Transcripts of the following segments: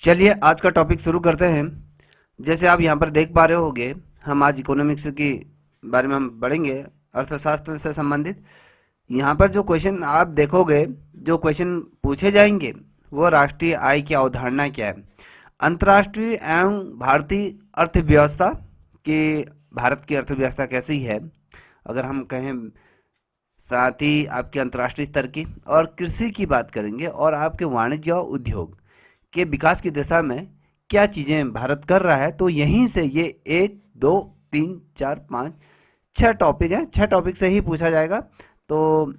चलिए आज का टॉपिक शुरू करते हैं। जैसे आप यहाँ पर देख पा रहे होंगे, हम आज इकोनॉमिक्स की बारे में हम पढ़ेंगे, अर्थशास्त्र से संबंधित। यहाँ पर जो क्वेश्चन आप देखोगे, जो क्वेश्चन पूछे जाएंगे वो राष्ट्रीय आय की अवधारणा क्या है, अंतर्राष्ट्रीय एवं भारतीय अर्थव्यवस्था की, भारत की अर्थव्यवस्था कैसी है अगर हम कहें, साथ ही आपके अंतर्राष्ट्रीय स्तर की, और कृषि की बात करेंगे, और आपके वाणिज्य और उद्योग के विकास की दिशा में क्या चीज़ें भारत कर रहा है। तो यहीं से ये एक दो तीन चार पाँच छः टॉपिक हैं, छः टॉपिक से ही पूछा जाएगा। तो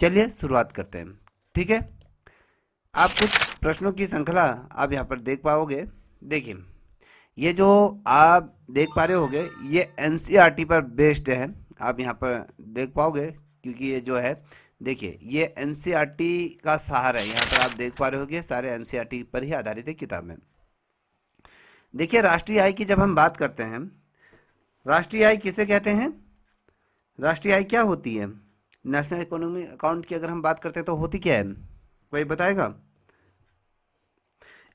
चलिए शुरुआत करते हैं। ठीक है, आप कुछ प्रश्नों की श्रृंखला आप यहाँ पर देख पाओगे। देखिए, ये जो आप देख पा रहे होगे ये एनसीईआरटी पर बेस्ड है, आप यहाँ पर देख पाओगे, क्योंकि ये जो है, देखिए ये एनसीईआरटी का सहारा है। यहाँ पर आप देख पा रहे होगे सारे एनसीईआरटी पर ही आधारित है किताबें। देखिए, राष्ट्रीय आय की जब हम बात करते हैं, राष्ट्रीय आय किसे कहते हैं, राष्ट्रीय आय क्या होती है, नेशनल इकोनॉमी अकाउंट की अगर हम बात करते हैं तो होती क्या है, कोई बताएगा?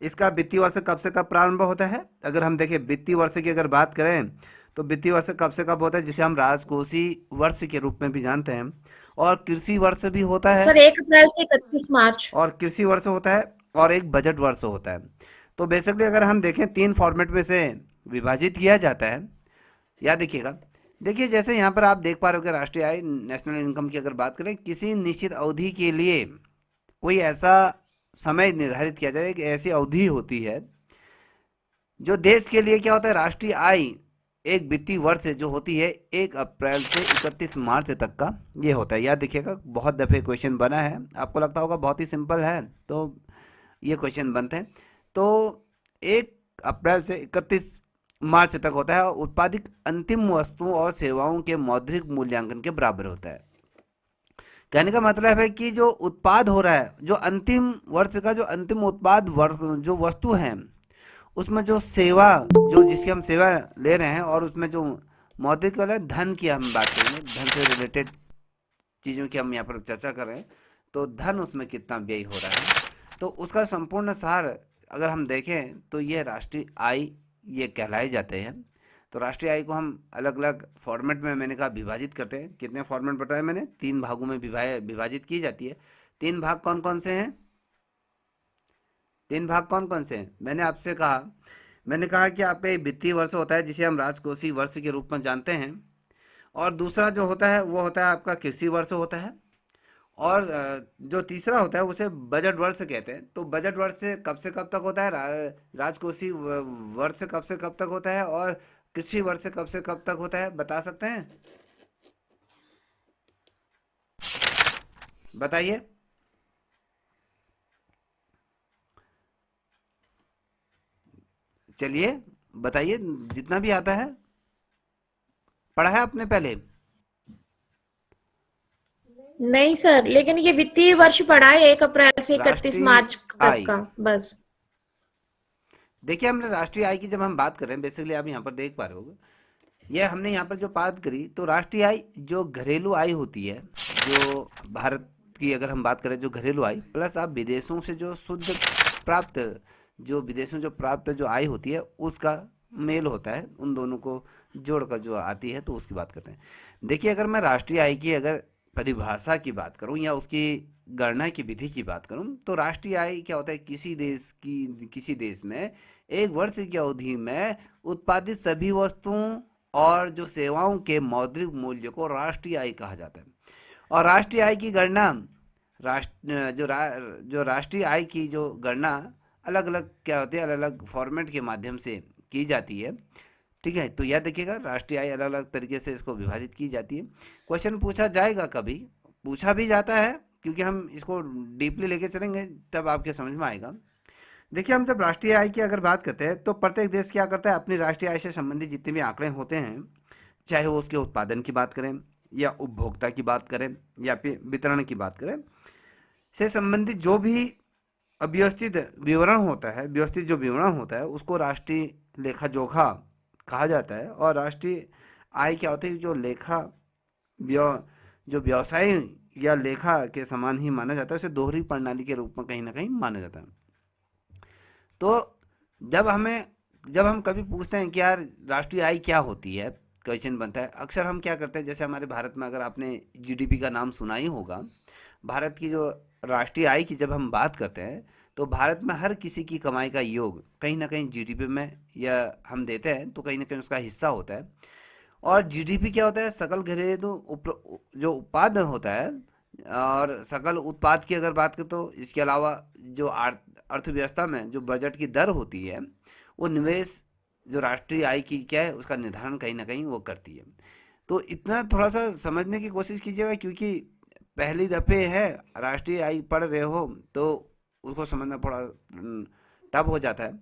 इसका वित्तीय वर्ष कब से कब प्रारंभ होता है? अगर हम देखें वित्तीय वर्ष की अगर बात करें तो वित्तीय वर्ष कब से कब होता है, जिसे हम राजकोषीय वर्ष के रूप में भी जानते हैं। और कृषि वर्ष भी होता है, सर 1 अप्रैल से 31 मार्च। और कृषि वर्ष होता है, और एक बजट वर्ष होता है। तो बेसिकली अगर हम देखें तीन फॉर्मेट में से विभाजित किया जाता है। याद देखिएगा, देखिए जैसे यहाँ पर आप देख पा रहे हो कि राष्ट्रीय आय, नेशनल इनकम की अगर बात करें, किसी निश्चित अवधि के लिए कोई ऐसा समय निर्धारित किया जाए, एक ऐसी अवधि होती है जो देश के लिए क्या होता है, राष्ट्रीय आय एक वित्तीय वर्ष जो होती है 1 अप्रैल से 31 मार्च तक का ये होता है। याद देखिएगा, बहुत दफ़े क्वेश्चन बना है, आपको लगता होगा बहुत ही सिंपल है, तो ये क्वेश्चन बनते हैं। तो 1 अप्रैल से 31 मार्च तक होता है, और उत्पादित अंतिम वस्तुओं और सेवाओं के मौद्रिक मूल्यांकन के बराबर होता है। कहने का मतलब है कि जो उत्पाद हो रहा है, जो अंतिम वर्ष का जो अंतिम उत्पाद वर्ष जो वस्तु है, उसमें जो सेवा, जो जिसकी हम सेवा ले रहे हैं, और उसमें जो मौद्रिक वाला धन की हम बात करेंगे, धन से रिलेटेड चीज़ों की हम यहाँ पर चर्चा कर रहे हैं, तो धन उसमें कितना व्यय हो रहा है, तो उसका संपूर्ण सार अगर हम देखें तो ये राष्ट्रीय आय ये कहलाए जाते हैं। तो राष्ट्रीय आय को हम अलग अलग फॉर्मेट में, मैंने कहा, विभाजित करते हैं। कितने फॉर्मेट बताया मैंने? तीन भागों में विभाजित की जाती है। तीन भाग कौन कौन से हैं? तीन भाग कौन कौन से हैं मैंने आपसे कहा? मैंने कहा कि आपका एक वित्तीय वर्ष होता है जिसे हम राजकोषीय वर्ष के रूप में जानते हैं, और दूसरा जो होता है वो होता है आपका कृषि वर्ष होता है, और जो तीसरा होता है उसे बजट वर्ष कहते हैं। तो बजट वर्ष से कब तक होता है, राजकोषीय वर्ष कब से कब तक होता है, और कृषि वर्ष कब से कब तक होता है, बता सकते हैं? बताइए। चलिए बताइए, जितना भी आता है, पढ़ा है आपने पहले? नहीं सर, लेकिन ये वित्तीय वर्ष पड़ा है 1 अप्रैल से इकतीस राष्ट्रीय मार्च तक आय, का बस। देखिए हमने राष्ट्रीय आय की जब हम बात कर रहे हैं, बेसिकली आप यहाँ पर देख पा रहे हो, ये हमने यहाँ पर जो बात करी, तो राष्ट्रीय आय जो घरेलू आय होती है, जो भारत की अगर हम बात करें, जो घरेलू आय प्लस आप विदेशों से जो शुद्ध प्राप्त, जो विदेशों जो प्राप्त जो आय होती है उसका मेल होता है, उन दोनों को जोड़कर जो आती है, तो उसकी बात करते हैं। देखिए, अगर मैं राष्ट्रीय आय की अगर परिभाषा की बात करूं या उसकी गणना की विधि की बात करूं, तो राष्ट्रीय आय क्या होता है, किसी देश में एक वर्ष की अवधि में उत्पादित सभी वस्तुओं और जो सेवाओं के मौद्रिक मूल्य को राष्ट्रीय आय कहा जाता है। और राष्ट्रीय आय की गणना, जो राष्ट्रीय आय की जो गणना अलग अलग क्या होती है, अलग अलग फॉर्मेट के माध्यम से की जाती है। ठीक है, तो याद रखिएगा, राष्ट्रीय आय अलग अलग तरीके से इसको विभाजित की जाती है। क्वेश्चन पूछा जाएगा, कभी पूछा भी जाता है, क्योंकि हम इसको डीपली लेके चलेंगे तब आपके समझ में आएगा। देखिए, हम जब राष्ट्रीय आय की अगर बात करते हैं, तो प्रत्येक देश क्या करता है, अपनी राष्ट्रीय आय से संबंधित जितने भी आंकड़े होते हैं, चाहे वो उसके उत्पादन की बात करें, या उपभोक्ता की बात करें, या फिर वितरण की बात करें, से संबंधित जो भी अव्यवस्थित विवरण होता है, व्यवस्थित जो विवरण होता है, उसको राष्ट्रीय लेखा जोखा कहा जाता है। और राष्ट्रीय आय क्या होती है, जो लेखा व्य जो व्यवसाय या लेखा के समान ही माना जाता है, उसे दोहरी प्रणाली के रूप में कहीं ना कहीं माना जाता है। तो जब हम कभी पूछते हैं कि यार राष्ट्रीय आय क्या होती है, क्वेश्चन बनता है, अक्सर हम क्या करते हैं, जैसे हमारे भारत में अगर आपने जीडीपी का नाम सुना ही होगा, भारत की जो राष्ट्रीय आय की जब हम बात करते हैं तो भारत में हर किसी की कमाई का योग कहीं ना कहीं जीडीपी में या हम देते हैं तो कहीं ना कहीं उसका हिस्सा होता है। और जीडीपी क्या होता है, सकल घरेलू जो उत्पाद होता है। और सकल उत्पाद की अगर बात करें तो इसके अलावा जो अर्थव्यवस्था में जो बजट की दर होती है, वो निवेश जो राष्ट्रीय आय की क्या है उसका निर्धारण कहीं ना कहीं वो करती है। तो इतना थोड़ा सा समझने की कोशिश कीजिएगा, क्योंकि पहली दफ़े है राष्ट्रीय आय पढ़ रहे हो तो उसको समझना थोड़ा टफ हो जाता है।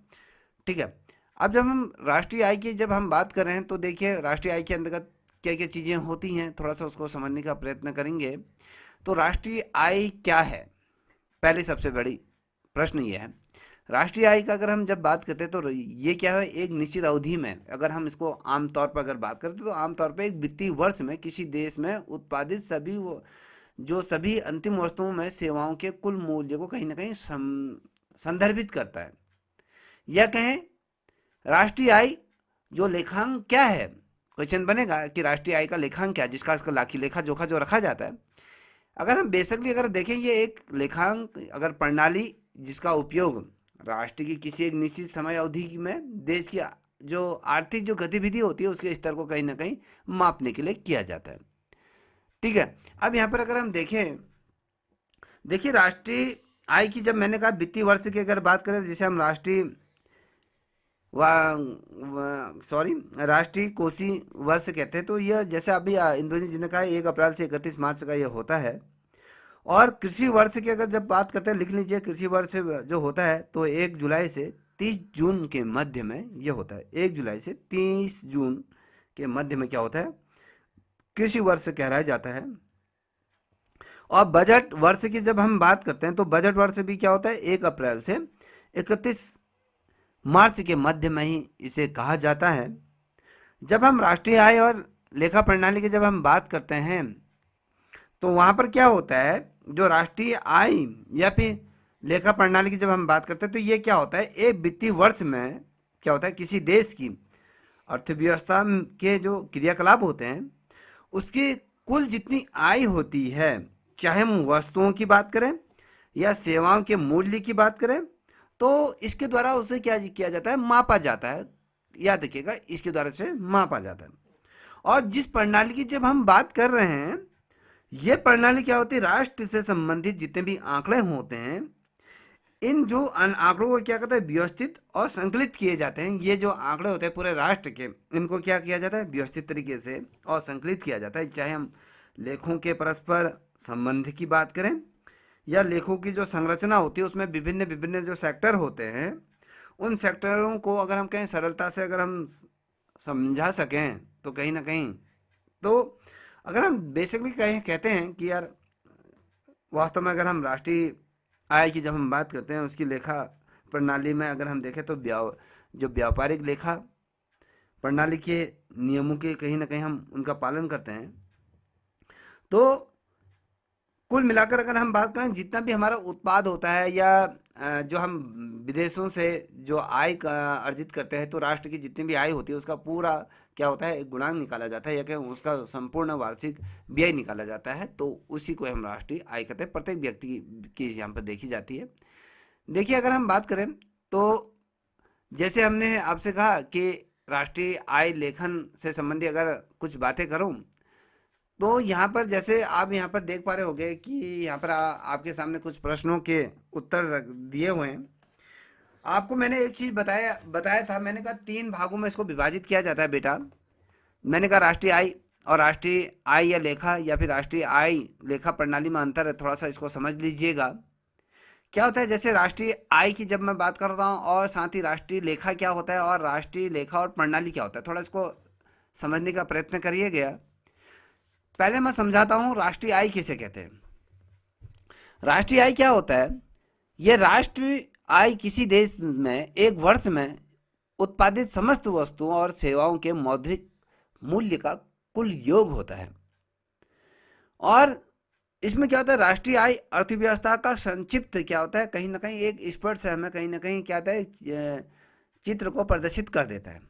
ठीक है। अब जब हम राष्ट्रीय आय की जब हम बात कर रहे हैं तो देखिए राष्ट्रीय आय के अंतर्गत क्या क्या चीज़ें होती हैं, थोड़ा सा उसको समझने का प्रयत्न करेंगे। तो राष्ट्रीय आय क्या है, पहले सबसे बड़ी प्रश्न ये है। राष्ट्रीय आय का अगर हम जब बात करते हैं तो ये क्या है, एक निश्चित अवधि में अगर हम इसको आमतौर पर अगर बात करते हैं तो आमतौर पर एक वित्तीय वर्ष में किसी देश में उत्पादित सभी अंतिम वस्तुओं में सेवाओं के कुल मूल्य को कहीं ना कहीं संदर्भित करता है। या कहें राष्ट्रीय आय जो लेखांक क्या है, क्वेश्चन बनेगा कि राष्ट्रीय आय का लेखांक क्या है, जिसका इसका लाखी लेखा जोखा जो रखा जाता है। अगर हम बेसिकली अगर देखें, ये एक लेखांक अगर प्रणाली जिसका उपयोग राष्ट्र की किसी एक निश्चित समय अवधि में देश की जो आर्थिक जो गतिविधि होती है उसके स्तर को कहीं ना कहीं मापने के लिए किया जाता है। ठीक है। अब यहाँ पर अगर हम देखें, देखिए राष्ट्रीय आय की जब मैंने कहा वित्तीय वर्ष की अगर बात करें, जैसे हम राष्ट्रीय कोषीय वर्ष कहते हैं, तो यह जैसे अभी इंद्रजीत जी ने कहा 1 अप्रैल से 31 मार्च का यह होता है। और कृषि वर्ष की अगर जब बात करते हैं, लिख लीजिए, कृषि वर्ष जो होता है तो 1 जुलाई से 30 जून के मध्य में यह होता है। 1 जुलाई से 30 जून के मध्य में क्या होता है, कृषि वर्ष कहलाया जाता है। और बजट वर्ष की जब हम बात करते हैं तो बजट वर्ष भी क्या होता है, 1 अप्रैल से 31 मार्च के मध्य में ही इसे कहा जाता है। जब हम राष्ट्रीय आय और लेखा प्रणाली की जब हम बात करते हैं तो वहाँ पर क्या होता है, जो राष्ट्रीय आय या फिर लेखा प्रणाली की जब हम बात करते हैं तो ये क्या होता है, एक वित्तीय वर्ष में क्या होता है, किसी देश की अर्थव्यवस्था के जो क्रियाकलाप होते हैं उसकी कुल जितनी आय होती है, चाहे हम वस्तुओं की बात करें या सेवाओं के मूल्य की बात करें, तो इसके द्वारा उसे क्या किया जाता है, मापा जाता है। याद रखिएगा, इसके द्वारा से मापा जाता है। और जिस प्रणाली की जब हम बात कर रहे हैं, ये प्रणाली क्या होती है, राष्ट्र से संबंधित जितने भी आंकड़े होते हैं, इन जो आंकड़ों को क्या कहते हैं, व्यवस्थित और संकलित किए जाते हैं। ये जो आंकड़े होते हैं पूरे राष्ट्र के, इनको क्या किया जाता है, व्यवस्थित तरीके से और संकलित किया जाता है। चाहे हम लेखों के परस्पर संबंध की बात करें या लेखों की जो संरचना होती है उसमें विभिन्न विभिन्न जो सेक्टर होते हैं, उन सेक्टरों को अगर हम कहें सरलता से अगर हम समझा सकें तो कहीं ना कहीं, तो अगर हम बेसिकली कहते हैं कि यार वास्तव में अगर हम राष्ट्रीय आय की जब हम बात करते हैं उसकी लेखा प्रणाली में अगर हम देखें तो जो व्यापारिक लेखा प्रणाली के नियमों के कहीं ना कहीं हम उनका पालन करते हैं। तो कुल मिलाकर अगर हम बात करें, जितना भी हमारा उत्पाद होता है या जो हम विदेशों से जो आय का अर्जित करते हैं, तो राष्ट्र की जितनी भी आय होती है उसका पूरा क्या होता है, एक गुणांक निकाला जाता है या कहीं उसका संपूर्ण वार्षिक व्यय निकाला जाता है। तो उसी को हम राष्ट्रीय आय कहते हैं, प्रत्येक व्यक्ति की यहाँ पर देखी जाती है। देखिए अगर हम बात करें तो जैसे हमने आपसे कहा कि राष्ट्रीय आय लेखन से संबंधी अगर कुछ बातें करूं, तो यहाँ पर जैसे आप यहाँ पर देख पा रहे होंगे कि यहाँ पर आपके सामने कुछ प्रश्नों के उत्तर दिए हुए हैं। आपको मैंने एक चीज़ बताया था, मैंने कहा 3 भागों में इसको विभाजित किया जाता है बेटा। मैंने कहा राष्ट्रीय आय और राष्ट्रीय आय या लेखा या फिर राष्ट्रीय आय लेखा प्रणाली में अंतर है, थोड़ा सा इसको समझ लीजिएगा। क्या होता है, जैसे राष्ट्रीय आय की जब मैं बात करता हूँ और साथ ही राष्ट्रीय लेखा क्या होता है और राष्ट्रीय लेखा और प्रणाली क्या होता है, थोड़ा इसको समझने का प्रयत्न करिएगा। पहले मैं समझाता हूँ राष्ट्रीय आय किसे कहते हैं। राष्ट्रीय आय क्या होता है, यह राष्ट्रीय आय किसी देश में एक वर्ष में उत्पादित समस्त वस्तुओं और सेवाओं के मौद्रिक मूल्य का कुल योग होता है। और इसमें क्या होता है, राष्ट्रीय आय अर्थव्यवस्था का संक्षिप्त क्या होता है, कहीं ना कहीं एक स्पर्श है, हमें कहीं ना कहीं क्या होता है, चित्र को प्रदर्शित कर देता है।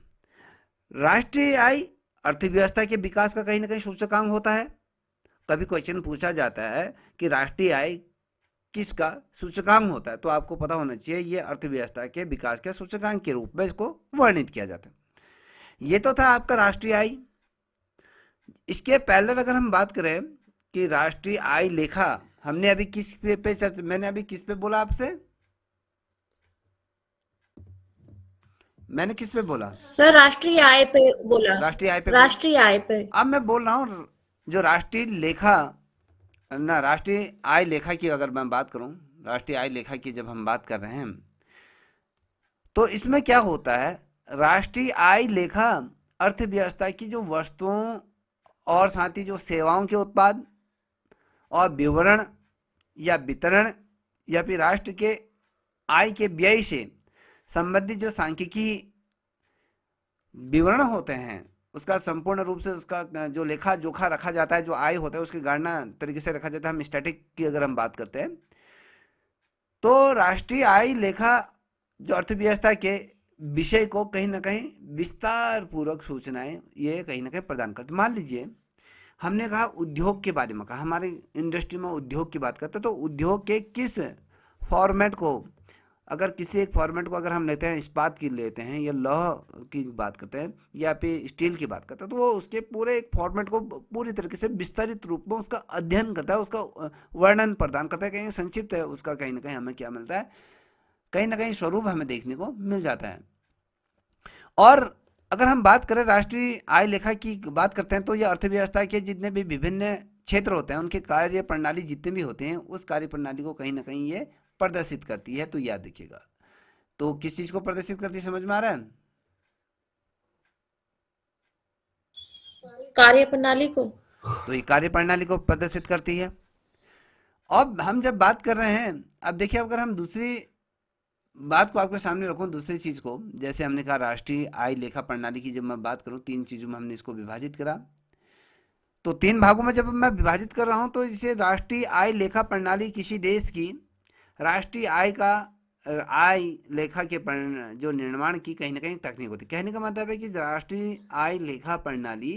राष्ट्रीय आय अर्थव्यवस्था के विकास का कहीं ना कहीं सूचकांक होता है। कभी क्वेश्चन पूछा जाता है कि राष्ट्रीय आय किसका सूचकांक होता है, तो आपको पता होना चाहिए ये अर्थव्यवस्था के विकास के सूचकांक के रूप में इसको वर्णित किया जाता है। ये तो था आपका राष्ट्रीय आय। इसके पहले अगर हम बात करें कि राष्ट्रीय आय लेखा, हमने अभी किस पे चर्चा, मैंने अभी किस पे बोला आपसे, मैंने किस पे बोला? सर राष्ट्रीय आय पे बोला। राष्ट्रीय आय पे बोला। राष्ट्रीय आय पे। अब मैं बोल रहा हूँ जो राष्ट्रीय लेखा ना, राष्ट्रीय आय लेखा की अगर मैं बात करूं, राष्ट्रीय आय लेखा की जब हम बात कर रहे हैं तो इसमें क्या होता है, राष्ट्रीय आय लेखा अर्थव्यवस्था की जो वस्तुओं और साथ ही जो सेवाओं के उत्पाद और विवरण या वितरण या फिर राष्ट्र के आय के व्यय से संबंधित जो सांख्यिकी विवरण होते हैं उसका संपूर्ण रूप से उसका जो लेखा जोखा रखा जाता है, जो आय होता है उसकी गणना तरीके से रखा जाता है। हम स्टैटिक की अगर हम बात करते हैं तो राष्ट्रीय आय लेखा जो अर्थव्यवस्था के विषय को कहीं ना कहीं विस्तार पूर्वक सूचनाएं ये कहीं ना कहीं प्रदान करते। मान लीजिए हमने कहा उद्योग के बारे में कहा, हमारी इंडस्ट्री में उद्योग की बात करते हैं तो उद्योग के किस फॉर्मेट को, अगर किसी एक फॉर्मेट को अगर हम लेते हैं, इस्पात की लेते हैं या लौह की बात करते हैं या फिर स्टील की बात करते हैं, तो वो उसके पूरे एक फॉर्मेट को पूरी तरीके से विस्तारित रूप में उसका अध्ययन करता है, उसका वर्णन प्रदान करता है। कहीं संक्षिप्त है उसका कहीं ना कहीं हमें क्या मिलता है, कहीं ना कहीं स्वरूप हमें देखने को मिल जाता है। और अगर हम बात करें राष्ट्रीय आय लेखा की बात करते हैं तो ये अर्थव्यवस्था के जितने भी विभिन्न क्षेत्र होते हैं उनके कार्य प्रणाली जितने भी होते हैं उस कार्य प्रणाली को कहीं ना कहीं ये प्रदर्शित करती है। तो याद रखिएगा, तो किस चीज को प्रदर्शित करती है, समझ में आ रहा है? कार्य प्रणाली को। तो ये कार्य प्रणाली को प्रदर्शित करती है। अब हम जब बात कर रहे हैं, अब देखिए अगर हम दूसरी बात को आपके सामने रखूं, दूसरी चीज को, जैसे हमने कहा राष्ट्रीय आय लेखा प्रणाली की जब मैं बात करूं, तीन चीजों में हमने इसको विभाजित करा, तो तीन भागों में जब मैं विभाजित कर रहा हूं तो इसे राष्ट्रीय आय लेखा प्रणाली किसी देश की राष्ट्रीय आय का आय लेखा के जो निर्माण की कहीं ना कहीं तकनीक होती है। कहने का मतलब है कि राष्ट्रीय आय लेखा प्रणाली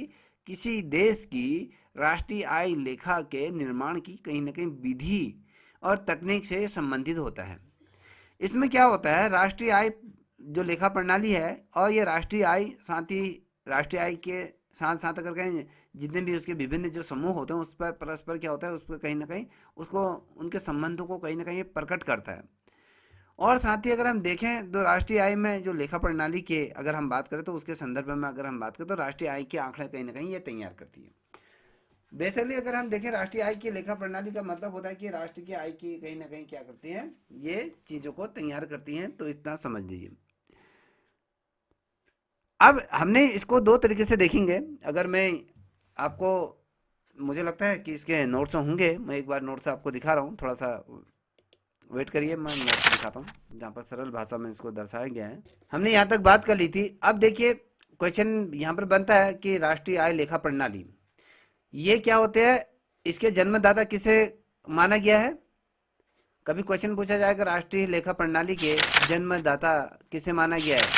किसी देश की राष्ट्रीय आय लेखा के निर्माण की कहीं ना कहीं विधि और तकनीक से संबंधित होता है। इसमें क्या होता है, राष्ट्रीय आय जो लेखा प्रणाली है और ये राष्ट्रीय आय साथ ही राष्ट्रीय आय के साथ साथ अगर कहें जितने भी उसके विभिन्न जो समूह होते हैं उस पर परस्पर क्या होता है, उस पर कहीं ना कहीं उसको उनके संबंधों को कहीं ना कहीं प्रकट करता है। और साथ ही अगर हम देखें तो राष्ट्रीय आय में जो लेखा प्रणाली के अगर हम बात करें तो उसके संदर्भ में अगर हम बात करें तो राष्ट्रीय आय के आंकड़े कहीं ना कहीं ये तैयार करती है। बेसिकली अगर हम देखें राष्ट्रीय आय की लेखा प्रणाली का मतलब होता है कि राष्ट्र की आय की कहीं ना कहीं क्या करती है, ये चीजों को तैयार करती हैं। तो इतना समझ लीजिए। अब हमने इसको दो तरीके से देखेंगे। अगर मैं आपको, मुझे लगता है कि इसके नोट्स होंगे, मैं एक बार नोट्स आपको दिखा रहा हूँ, थोड़ा सा वेट करिए, मैं नोट्स दिखाता हूँ जहाँ पर सरल भाषा में इसको दर्शाया गया है। हमने यहाँ तक बात कर ली थी। अब देखिए क्वेश्चन यहाँ पर बनता है कि राष्ट्रीय आय लेखा प्रणाली ये क्या होते हैं, इसके जन्मदाता किसे माना गया है। कभी क्वेश्चन पूछा जाएगा राष्ट्रीय लेखा प्रणाली के जन्मदाता किसे माना गया है,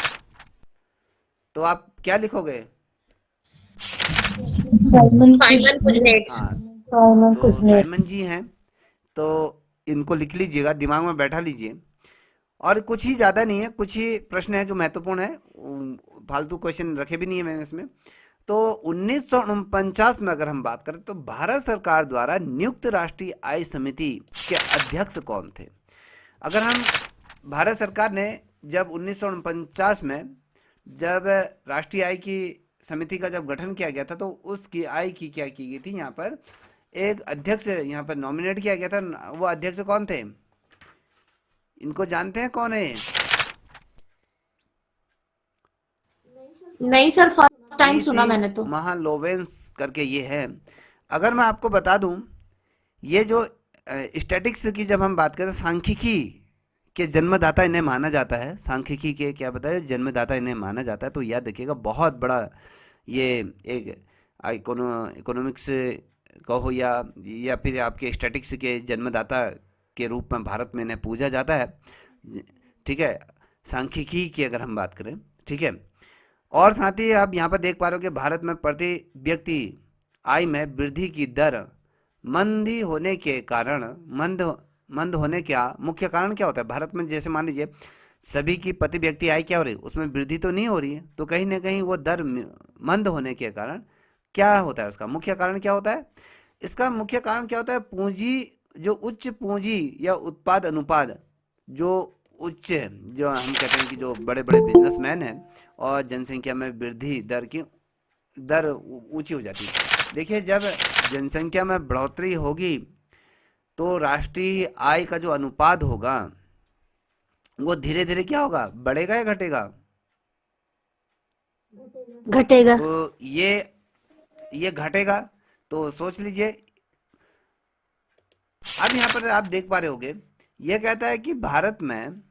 तो आप क्या लिखोगे? Simon Kuznets. हाँ, साइमन तो कुजनेट्स। साइमन जी हैं, तो इनको लिख लीजिएगा, दिमाग में बैठा लीजिए। और कुछ ही ज़्यादा नहीं है, कुछ ही प्रश्न है जो महत्वपूर्ण है, फालतू क्वेश्चन रखे भी नहीं है मैंने इसमें। तो 1949 में अगर हम बात करें तो भारत सरकार द्वारा नियुक्त राष्ट्रीय आय समिति के अध्यक्ष कौन थे। अगर हम भारत सरकार ने जब 1949 में जब राष्ट्रीय आय की समिति का जब गठन किया गया था तो उसकी आय की क्या की गई थी, यहाँ पर एक अध्यक्ष यहाँ पर नॉमिनेट किया गया था। वो अध्यक्ष कौन थे, इनको जानते हैं कौन है? नहीं सर, फर्स्ट टाइम सुना पीसी मैंने तो। महालोवेंस करके ये है। अगर मैं आपको बता दूं, ये जो स्टैटिक्स की जब हम बात करें, सांख्यिकी के जन्मदाता इन्हें माना जाता है, सांख्यिकी के क्या बताया जन्मदाता इन्हें माना जाता है। तो याद रखिएगा, बहुत बड़ा ये एक इकोनॉमिक्स कहो या फिर आपके स्टैटिक्स के जन्मदाता के रूप में भारत में इन्हें पूजा जाता है। ठीक है, सांख्यिकी की अगर हम बात करें, ठीक है। और साथ ही आप यहाँ पर देख पा रहे हो कि भारत में प्रति व्यक्ति आय में वृद्धि की दर मंदी होने के कारण, मंद मंद होने का मुख्य कारण क्या होता है भारत में? जैसे मान लीजिए सभी की प्रति व्यक्ति आय क्या हो रही है, उसमें वृद्धि तो नहीं हो रही है, तो कहीं ना कहीं वो दर मंद होने के कारण क्या होता है, उसका मुख्य कारण क्या होता है? इसका मुख्य कारण क्या होता है? पूंजी, जो उच्च पूंजी या उत्पाद अनुपात जो उच्च है, जो हम कहते हैं कि जो बड़े बड़े बिजनेसमैन हैं और जनसंख्या में वृद्धि दर की दर ऊंची हो जाती है। देखिए जब जनसंख्या में बढ़ोतरी होगी तो राष्ट्रीय आय का जो अनुपात होगा वो धीरे धीरे क्या होगा, बढ़ेगा या घटेगा? घटेगा। तो ये घटेगा। तो सोच लीजिए, अब यहाँ पर आप देख पा रहे होगे ये कहता है कि भारत में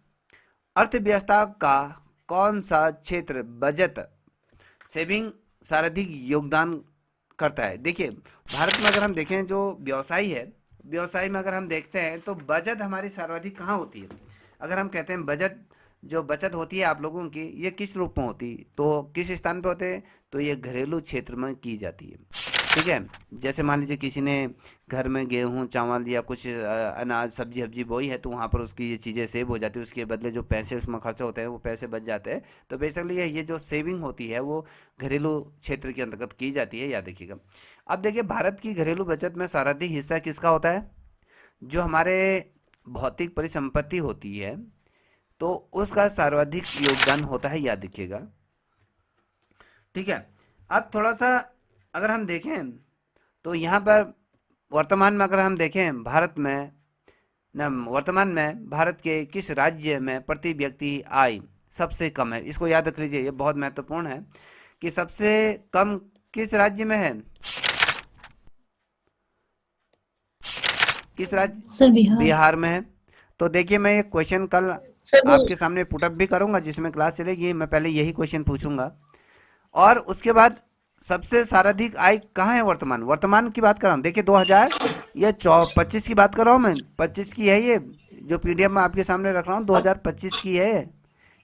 अर्थव्यवस्था का कौन सा क्षेत्र बजट सेविंग सर्वाधिक योगदान करता है? देखिए भारत में अगर हम देखें जो व्यवसायी है, व्यवसाय में अगर हम देखते हैं तो बचत हमारी सर्वाधिक कहाँ होती है? अगर हम कहते हैं बजट, जो बचत होती है आप लोगों की, ये किस रूप में होती है, तो किस स्थान पे होते हैं? तो ये घरेलू क्षेत्र में की जाती है, ठीक है। जैसे मान लीजिए किसी ने घर में गेहूं चावल या कुछ अनाज सब्जी सब्जी बोई है, तो वहाँ पर उसकी ये चीज़ें सेव हो जाती है, उसके बदले जो पैसे उसमें खर्च होते हैं वो पैसे बच जाते हैं। तो बेसिकली ये जो सेविंग होती है वो घरेलू क्षेत्र के अंतर्गत की जाती है, याद रखिएगा। अब देखिए भारत की घरेलू बचत में सर्वाधिक हिस्सा किसका होता है? जो हमारे भौतिक परिसंपत्ति होती है तो उसका सर्वाधिक योगदान होता है, याद रखिएगा, ठीक है। अब थोड़ा सा अगर हम देखें तो यहाँ पर वर्तमान में अगर हम देखें भारत में न वर्तमान में भारत के किस राज्य में प्रति व्यक्ति आय सबसे कम है? इसको याद रख लीजिए, ये बहुत महत्वपूर्ण है कि सबसे कम किस राज्य में है, किस राज्य? सर बिहार। बिहार में है। तो देखिए मैं ये क्वेश्चन कल सर वो आपके सामने पुटअप भी करूंगा, जिसमें क्लास चलेगी, मैं पहले यही क्वेश्चन पूछूंगा और उसके बाद सबसे सर्वाधिक आय कहाँ है? वर्तमान, वर्तमान की बात कर रहा हूँ। देखिए 2000 या 25 की बात कर रहा हूँ मैं, 25 की है ये जो पीडीएफ में आपके सामने रख रहा हूँ, 2025 की है,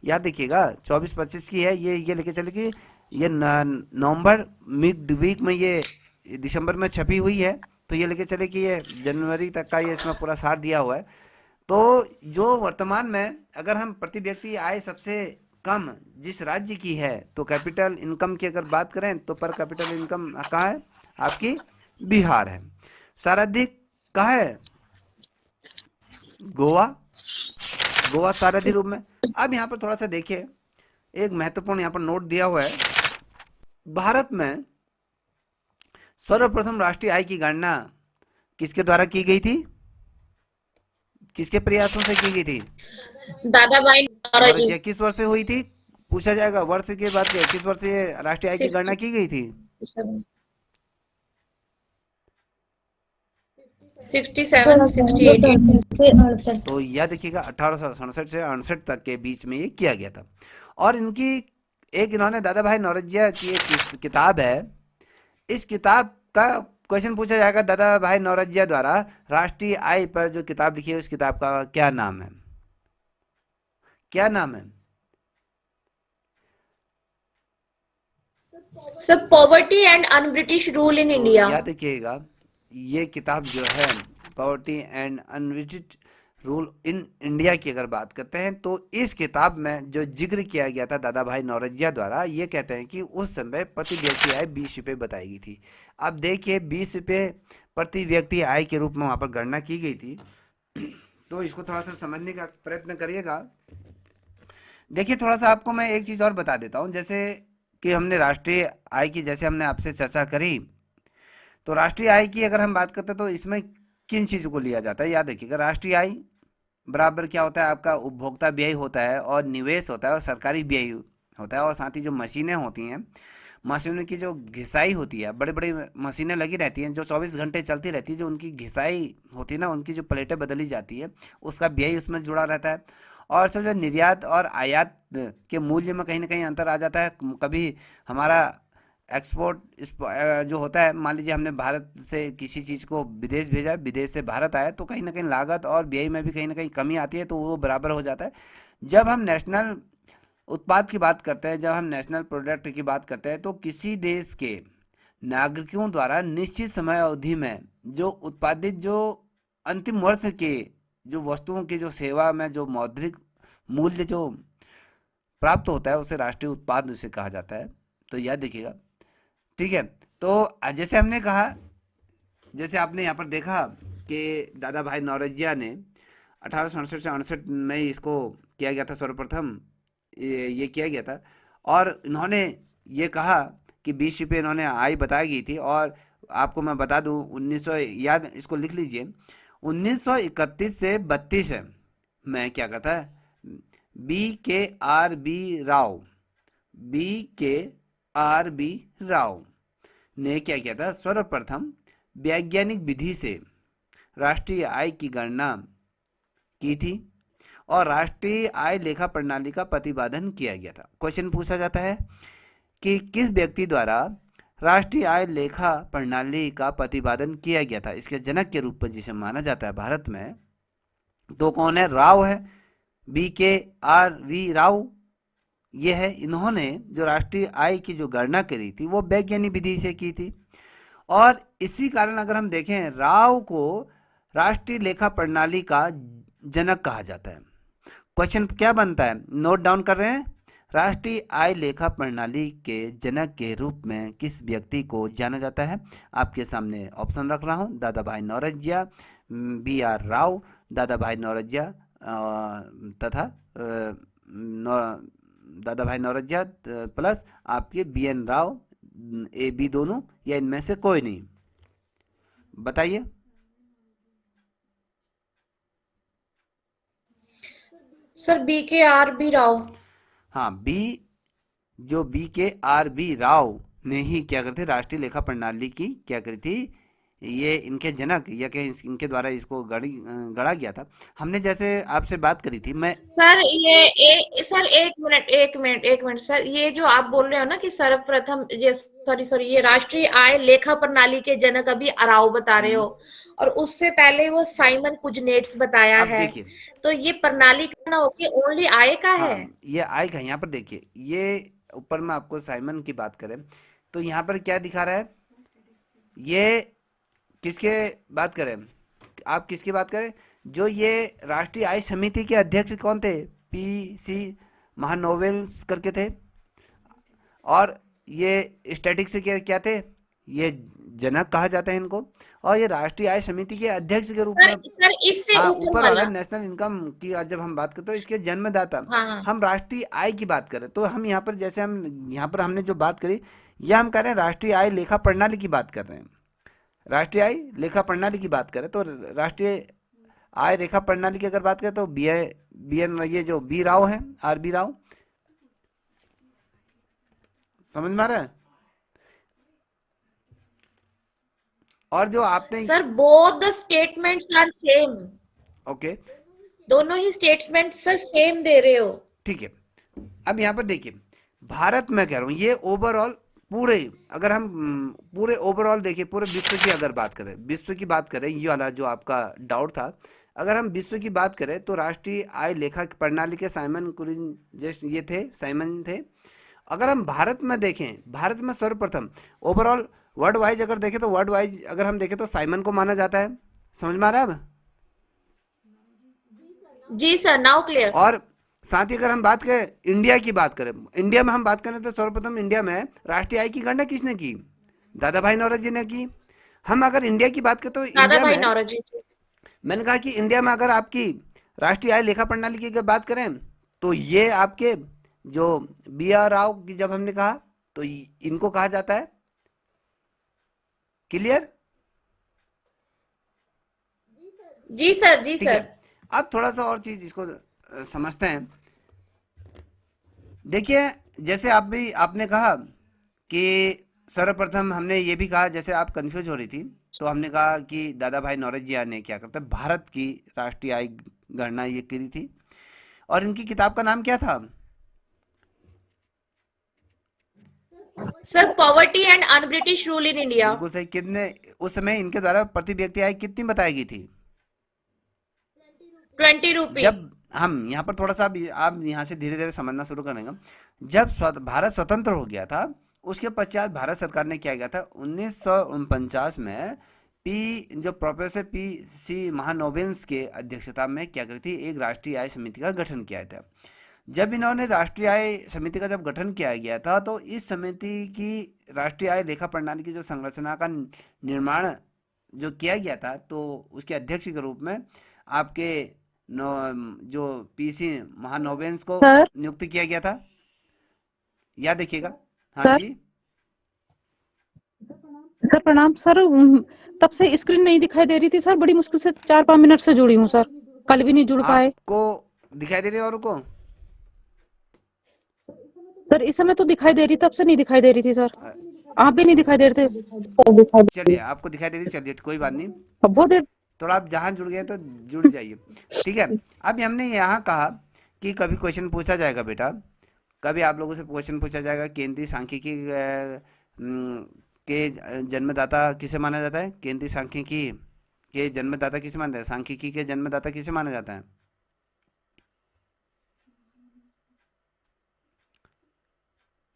याद देखिएगा। 24-25 की है ये लेके चले कि ये नवंबर मिड वीक में, ये दिसंबर में छपी हुई है, तो ये लेके चले कि ये जनवरी तक का ये इसमें पूरा सार दिया हुआ है। तो जो वर्तमान में अगर हम प्रति व्यक्ति आय सबसे कम जिस राज्य की है, तो कैपिटल इनकम की अगर बात करें तो पर कैपिटल इनकम कहाँ है? आपकी बिहार है। सर्वाधिक कहाँ है? गोवा, गोवा सर्वाधिक रूप में। अब यहाँ पर थोड़ा सा देखिए, एक महत्वपूर्ण यहाँ पर नोट दिया हुआ है, भारत में सर्वप्रथम राष्ट्रीय आय की गणना किसके द्वारा की गई थी, किसके प्रयासों से की गई थी? दादा भाई नौरोजी। नौरोजी। किस वर्ष से हुई थी? पूछा जाएगा वर्ष की बात, किस वर्ष ये राष्ट्रीय आय की गणना की गई थी? 67 68 से 68। तो यह देखिएगा 1867 से 68 तक के बीच में ये किया गया था। और इनकी एक इन्होंने दादा भाई नौरोजिया की एक किताब है, इस किताब का क्वेश्चन पूछा जाएगा, दादा भाई नौरोजिया द्वारा राष्ट्रीय आय पर जो किताब लिखी है उस किताब का क्या नाम है? क्या नाम है? Sir poverty and un British rule in तो इंडिया। याद रखिएगा ये किताब जो है poverty and un-British rule in India की अगर बात करते हैं, तो इस किताब में जो जिक्र किया गया था दादा भाई नौरोजिया द्वारा, ये कहते हैं कि उस समय प्रति व्यक्ति आय 20 रुपये बताई गई थी। अब देखिए 20 रुपये प्रति व्यक्ति आय के रूप में वहाँ पर गणना की गई थी, तो इसको थोड़ा सा समझने का प्रयत्न करिएगा। देखिए थोड़ा सा आपको मैं एक चीज़ और बता देता हूँ, जैसे कि हमने राष्ट्रीय आय की जैसे हमने आपसे चर्चा करी, तो राष्ट्रीय आय की अगर हम बात करते हैं तो इसमें किन चीज़ों को लिया जाता है? याद रखिएगा राष्ट्रीय आय बराबर क्या होता है? आपका उपभोक्ता व्यय होता है और निवेश होता है और सरकारी व्यय होता है, और साथ ही जो मशीनें होती हैं, मशीनों की जो घिसाई होती है, बड़ी बड़ी मशीनें लगी रहती हैं जो 24 घंटे चलती रहती है, जो उनकी घिसाई होती है ना, उनकी जो प्लेटें बदली जाती है, उसका व्यय उसमें जुड़ा रहता है। और सब जो निर्यात और आयात के मूल्य में कहीं ना कहीं अंतर आ जाता है। कभी हमारा एक्सपोर्ट जो होता है, मान लीजिए हमने भारत से किसी चीज़ को विदेश भेजा, विदेश से भारत आया, तो कहीं ना कहीं लागत और व्यय में भी कहीं ना कहीं कमी आती है, तो वो बराबर हो जाता है। जब हम नेशनल उत्पाद की बात करते हैं, जब हम नेशनल प्रोडक्ट की बात करते हैं, तो किसी देश के नागरिकों द्वारा निश्चित समय अवधि में जो उत्पादित, जो अंतिम वर्ष के जो वस्तुओं की जो सेवा में जो मौद्रिक मूल्य जो प्राप्त होता है, उसे राष्ट्रीय उत्पाद उसे कहा जाता है। तो याद देखिएगा, ठीक है। तो जैसे हमने कहा, जैसे आपने यहाँ पर देखा कि दादा भाई नौरोजिया ने 1867 से 68 में इसको किया गया था सर्वप्रथम, ये किया गया था। और इन्होंने ये कहा कि 20 रुपये इन्होंने आय बताई गई थी। और आपको मैं बता दूं, 1900, याद इसको लिख लीजिए, 1931 से 32 में क्या कहता है, BKRB राव, BKRB राव ने क्या किया था, सर्वप्रथम वैज्ञानिक विधि से राष्ट्रीय आय की गणना की थी और राष्ट्रीय आय लेखा प्रणाली का प्रतिपादन किया गया था। क्वेश्चन पूछा जाता है कि किस व्यक्ति द्वारा राष्ट्रीय आय लेखा प्रणाली का प्रतिपादन किया गया था, इसके जनक के रूप में जिसे माना जाता है भारत में, तो कौन है, राव है, BKRB राव ये है। इन्होंने जो राष्ट्रीय आय की जो गणना करी थी वो वैज्ञानिक विधि से की थी। और इसी कारण अगर हम देखें, राव को राष्ट्रीय लेखा प्रणाली का जनक कहा जाता है। क्वेश्चन क्या बनता है, नोट डाउन कर रहे हैं, राष्ट्रीय आय लेखा प्रणाली के जनक के रूप में किस व्यक्ति को जाना जाता है। आपके सामने ऑप्शन रख रहा हूं, दादा भाई नौरोजिया, BR राव, दादा भाई नौरोजिया तथा दादा भाई नौरोजिया प्लस आपके BN राव, AB दोनों, या इनमें से कोई नहीं, बताइए। Sir BKRB Rao. हाँ, जो BKRB राव ने ही क्या करते, राष्ट्रीय लेखा प्रणाली की क्या करी थी, ये इनके जनक, या कि इनके द्वारा इसको गढ़ा गया था। हमने जैसे आपसे बात करी थी, मैं सर सर एक मिनट सर, ये जो आप बोल रहे हो ना कि सर्वप्रथम, ये सॉरी ये राष्ट्रीय आय लेखा प्रणाली के जनक अभी राव बता रहे हो, और उससे पहले वो साइमन कुजनेट्स बताया अब है, देखिए, तो ये प्रणाली का ना होके ओनली आय का है। हाँ ये आय का, यहाँ पर देखिए, ये ऊपर में आपको साइमन की बात करें तो यहाँ पर क्या दिखा रहा है, ये किसके बात करें, आप किसकी बात करें, जो ये राष्ट्रीय आय समिति के अध्यक्ष कौन थे, PC महानोवेल्स करके थे। और ये स्टैटिक्स से क्या थे, ये जनक कहा जाता है इनको। और ये राष्ट्रीय आय समिति के अध्यक्ष के रूप में, सर इससे हाँ ऊपर ऊपर वाला वाला। नेशनल इनकम की आज जब हम बात करते हैं, इसके जन्मदाता, हाँ हाँ हम राष्ट्रीय आय की बात करें तो हम यहाँ पर, जैसे हम यहाँ पर हमने जो बात करी, यह हम कह रहे हैं राष्ट्रीय आय लेखा प्रणाली की बात कर रहे हैं। राष्ट्रीय आय लेखा प्रणाली की बात करें तो राष्ट्रीय आय रेखा प्रणाली की अगर बात करें तो BN, ये जो B राव है, RB राव, समझ में आ रहा है। और जो आपने, sir, both the statements are same. Okay दोनों ही स्टेटमेंट सर सेम दे रहे हो। ठीक है, अब यहाँ पर देखिए, भारत में कह रहा हूँ, ये ओवरऑल पूरे, अगर हम पूरे ओवरऑल देखिए, पूरे विश्व की अगर बात करें, विश्व की बात करें, ये वाला जो आपका डाउट था, अगर हम विश्व की बात करें तो राष्ट्रीय आय लेखा प्रणाली के साइमन कुरिन जस्ट ये थे, साइमन थे। अगर हम भारत में देखें, भारत में सर्वप्रथम ओवरऑल वर्ल्ड वाइज अगर देखें तो वर्ल्ड वाइज अगर हम देखें तो साइमन को माना जाता है। समझ में आ रहा है अब। जी सर, नाउ क्लियर। और साथ ही अगर हम बात करें इंडिया की बात करें, इंडिया में हम बात करें तो सर्वप्रथम इंडिया में राष्ट्रीय आय की गणना किसने की, दादा भाई नौरोजी ने की। हम अगर इंडिया की बात करें तो दादा इंडिया भाई में, नौरोजी। मैंने कहा कि इंडिया में अगर आपकी राष्ट्रीय आय लेखा प्रणाली की अगर बात करें तो ये आपके जो BR राव की जब हमने कहा तो इनको कहा जाता है। क्लियर। जी सर, जी ठीक है, सर। अब थोड़ा सा और चीज इसको समझते हैं। देखिए, जैसे आपने कहा कि सर्वप्रथम हमने ये भी कहा, जैसे आप कंफ्यूज हो रही थी तो हमने कहा कि दादा भाई नौरोजिया ने क्या करते, भारत की राष्ट्रीय आय गणना ये करी थी। और इनकी किताब का नाम क्या था, sir, poverty and un British rule in India. बिल्कुल सही। कितने उस समय इनके द्वारा प्रति व्यक्ति आय कितनी बताई गई थी, 20 रुपी। जब हम यहाँ पर थोड़ा सा आप यहाँ से धीरे धीरे समझना शुरू करेंगे। जब भारत स्वतंत्र हो गया था, उसके पश्चात भारत सरकार ने क्या किया था, 1949 में जो प्रोफेसर पी सी महानोबेल्स के अध्यक्षता में क्या करी थी, एक राष्ट्रीय आय समिति का गठन किया था। जब इन्होंने राष्ट्रीय आय समिति का जब गठन किया गया था, तो इस समिति की राष्ट्रीय आय लेखा प्रणाली की जो संरचना का निर्माण जो किया गया था, तो उसके अध्यक्ष के रूप में आपके जो पीसी महानोबेल्स को सर नियुक्त किया गया था, याद रखिएगा। हाँ सर जी। सर प्रणाम सर। तब से स्क्रीन नहीं दिखाई दे रही थी सर, बड़ी मुश्किल से 4-5 मिनट से जुड़ी हूँ सर, कल भी नहीं जुड़ पाए। आपको दिखाई दे रही है औरों को? सर इस समय तो दिखाई दे रही, तब से नहीं दिखाई दे रही थी सर, आप भी नहीं दिखाई दे रहे थे। चलिए, आपको दिखाई दे रही, चलिए कोई बात नहीं। अब बहुत देर थोड़ा आप जहाँ जुड़ गए तो जुड़ जाइए, ठीक है। अब हमने यहाँ कहा कि कभी क्वेश्चन पूछा जाएगा बेटा, कभी आप लोगों से क्वेश्चन पूछा जाएगा, केंद्रीय सांख्यिकी के जन्मदाता किसे माना जाता है? केंद्रीय सांख्यिकी के जन्मदाता किसे माना जाता है? सांख्यिकी के जन्मदाता किसे माना जाता है?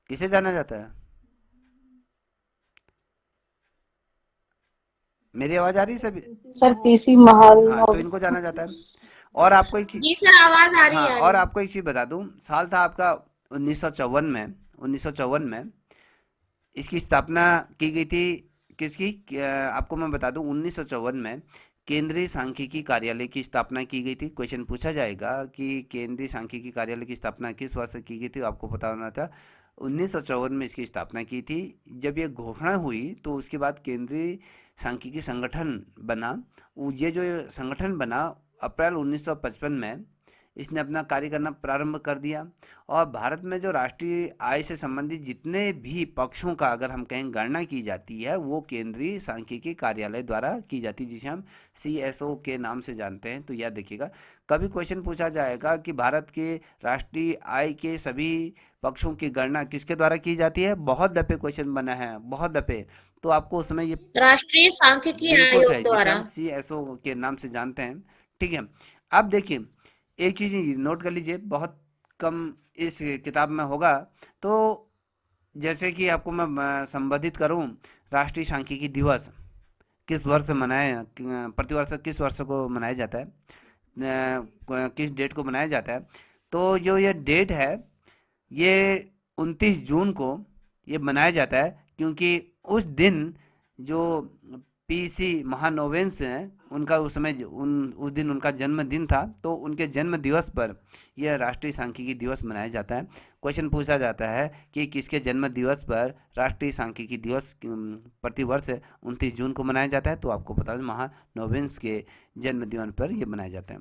किसे जाना जाता है? मेरी आवाज आ रही है सभी? सर पीसी हाँ, तो इनको जाना जाता है। और आपको एक चीज, जी सर, आवाज आ रही हाँ, है, आ और रही है। आपको एक चीज बता दूं, साल था आपका 1954 में। 1954 में इसकी स्थापना की गई थी। किसकी? आपको मैं बता दूं, 1954 में केंद्रीय सांख्यिकी कार्यालय की स्थापना की गई थी। क्वेश्चन पूछा जाएगा कि केंद्रीय सांख्यिकी कार्यालय की स्थापना किस वर्ष की गई थी, आपको पता होना था। 1954 में इसकी स्थापना की थी। जब ये घोषणा हुई तो उसके बाद केंद्रीय सांख्यिकी संगठन बना। ये जो संगठन बना, अप्रैल 1955 में इसने अपना कार्य करना प्रारंभ कर दिया। और भारत में जो राष्ट्रीय आय से संबंधित जितने भी पक्षों का अगर हम कहें गणना की जाती है, वो केंद्रीय सांख्यिकी कार्यालय द्वारा की जाती है, जिसे हम CSO के नाम से जानते हैं। तो याद रखिएगा, कभी क्वेश्चन पूछा जाएगा कि भारत के राष्ट्रीय आय के सभी पक्षों की गणना किसके द्वारा की जाती है, बहुत दफे क्वेश्चन बना है, बहुत दफे। तो आपको उस समय ये राष्ट्रीय सांख्यिकी बिल्कुल आयोग सही, जिसे द्वारा। हम CSO के नाम से जानते हैं, ठीक है। अब देखिए, एक चीज़ नोट कर लीजिए, बहुत कम इस किताब में होगा। तो जैसे कि आपको मैं संबोधित करूं, राष्ट्रीय सांख्यिकी दिवस किस वर्ष मनाया, प्रतिवर्ष किस वर्ष को मनाया जाता है, किस डेट को मनाया जाता है? तो जो ये डेट है, ये 29 जून को ये मनाया जाता है, क्योंकि उस दिन जो पीसी महानोवेंस हैं, उनका उस समय उस दिन उनका जन्मदिन था। तो उनके जन्म दिवस पर यह राष्ट्रीय सांख्यिकी दिवस मनाया जाता है। क्वेश्चन पूछा जाता है कि किसके जन्म दिवस पर राष्ट्रीय सांख्यिकी दिवस प्रतिवर्ष 29 जून को मनाया जाता है? तो आपको पता है, महानोवेंस के जन्म दिवस पर यह मनाया जाता है।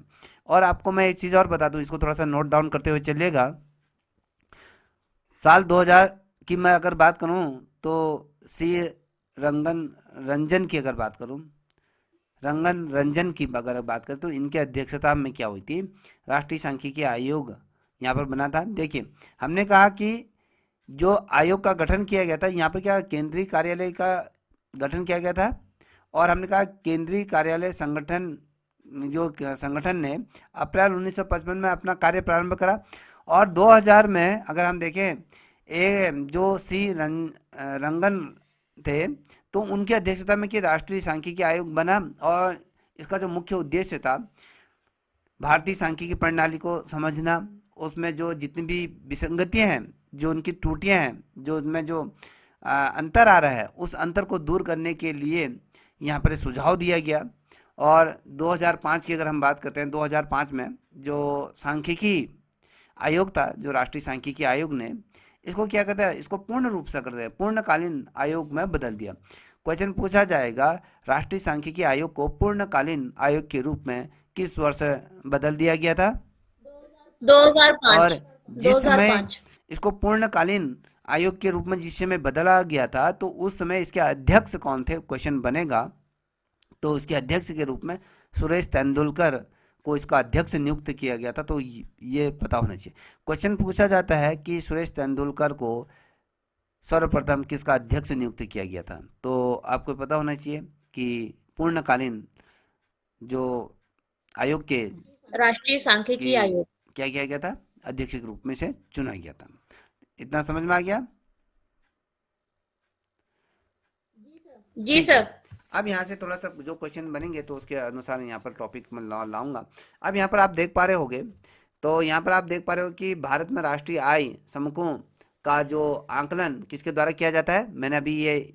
और आपको मैं एक चीज़ और बता दूं, इसको थोड़ा सा नोट डाउन करते हुए चलिएगा। साल 2000 की मैं अगर बात करूं, तो सी रंजन की अगर बात करूं, रंगन रंजन की अगर बात करें, तो इनके अध्यक्षता में क्या हुई थी, राष्ट्रीय सांख्यिकी आयोग यहाँ पर बना था। देखिए, हमने कहा कि जो आयोग का गठन किया गया था, यहाँ पर क्या केंद्रीय कार्यालय का गठन किया गया था। और हमने कहा केंद्रीय कार्यालय संगठन, जो संगठन ने अप्रैल 1955 में अपना कार्य प्रारंभ करा। और 2000 में अगर हम देखें, जो रंगन थे, तो उनकी अध्यक्षता में कि राष्ट्रीय सांख्यिकी आयोग बना। और इसका जो मुख्य उद्देश्य था, भारतीय सांख्यिकी प्रणाली को समझना, उसमें जो जितनी भी विसंगतियां हैं, जो उनकी त्रुटियां हैं, जो उनमें जो अंतर आ रहा है, उस अंतर को दूर करने के लिए यहाँ पर सुझाव दिया गया। और 2005 की अगर हम बात करते हैं, 2005 में जो सांख्यिकी आयोग था, जो राष्ट्रीय सांख्यिकी आयोग ने इसको क्या करता है, इसको पूर्ण रूप से करते हैं, पूर्णकालीन आयोग में बदल दिया। क्वेश्चन पूछा जाएगा, राष्ट्रीय सांख्यिकी आयोग को पूर्णकालीन आयोग के रूप में किस वर्ष बदल दिया गया था? 2005। और जिस समय 2005। इसको पूर्णकालीन आयोग के रूप में जिस समय बदला गया था, तो उस समय इसके अध्यक्ष कौन थे? क्वेश्चन बनेगा। तो उसके अध्यक्ष के रूप में सुरेश तेंदुलकर को इसका अध्यक्ष नियुक्त किया गया था। तो ये पता होना चाहिए। क्वेश्चन पूछा जाता है कि सुरेश तेंदुलकर को सर्वप्रथम किसका अध्यक्ष नियुक्त किया गया था? तो आपको पता होना चाहिए कि पूर्णकालीन जो आयोग के राष्ट्रीय सांख्यिकी कि आयोग। क्या किया गया था, अध्यक्ष के रूप में से चुना गया था। इतना समझ में आ गया? जी ठीक है। सर। अब यहाँ से थोड़ा सा जो क्वेश्चन बनेंगे तो उसके अनुसार यहाँ पर टॉपिक में लाऊंगा। अब यहाँ पर आप देख पा रहे होगे, तो यहाँ पर आप देख पा रहे हो कि भारत में राष्ट्रीय आय समूहों का जो आंकलन किसके द्वारा किया जाता है। मैंने अभी ये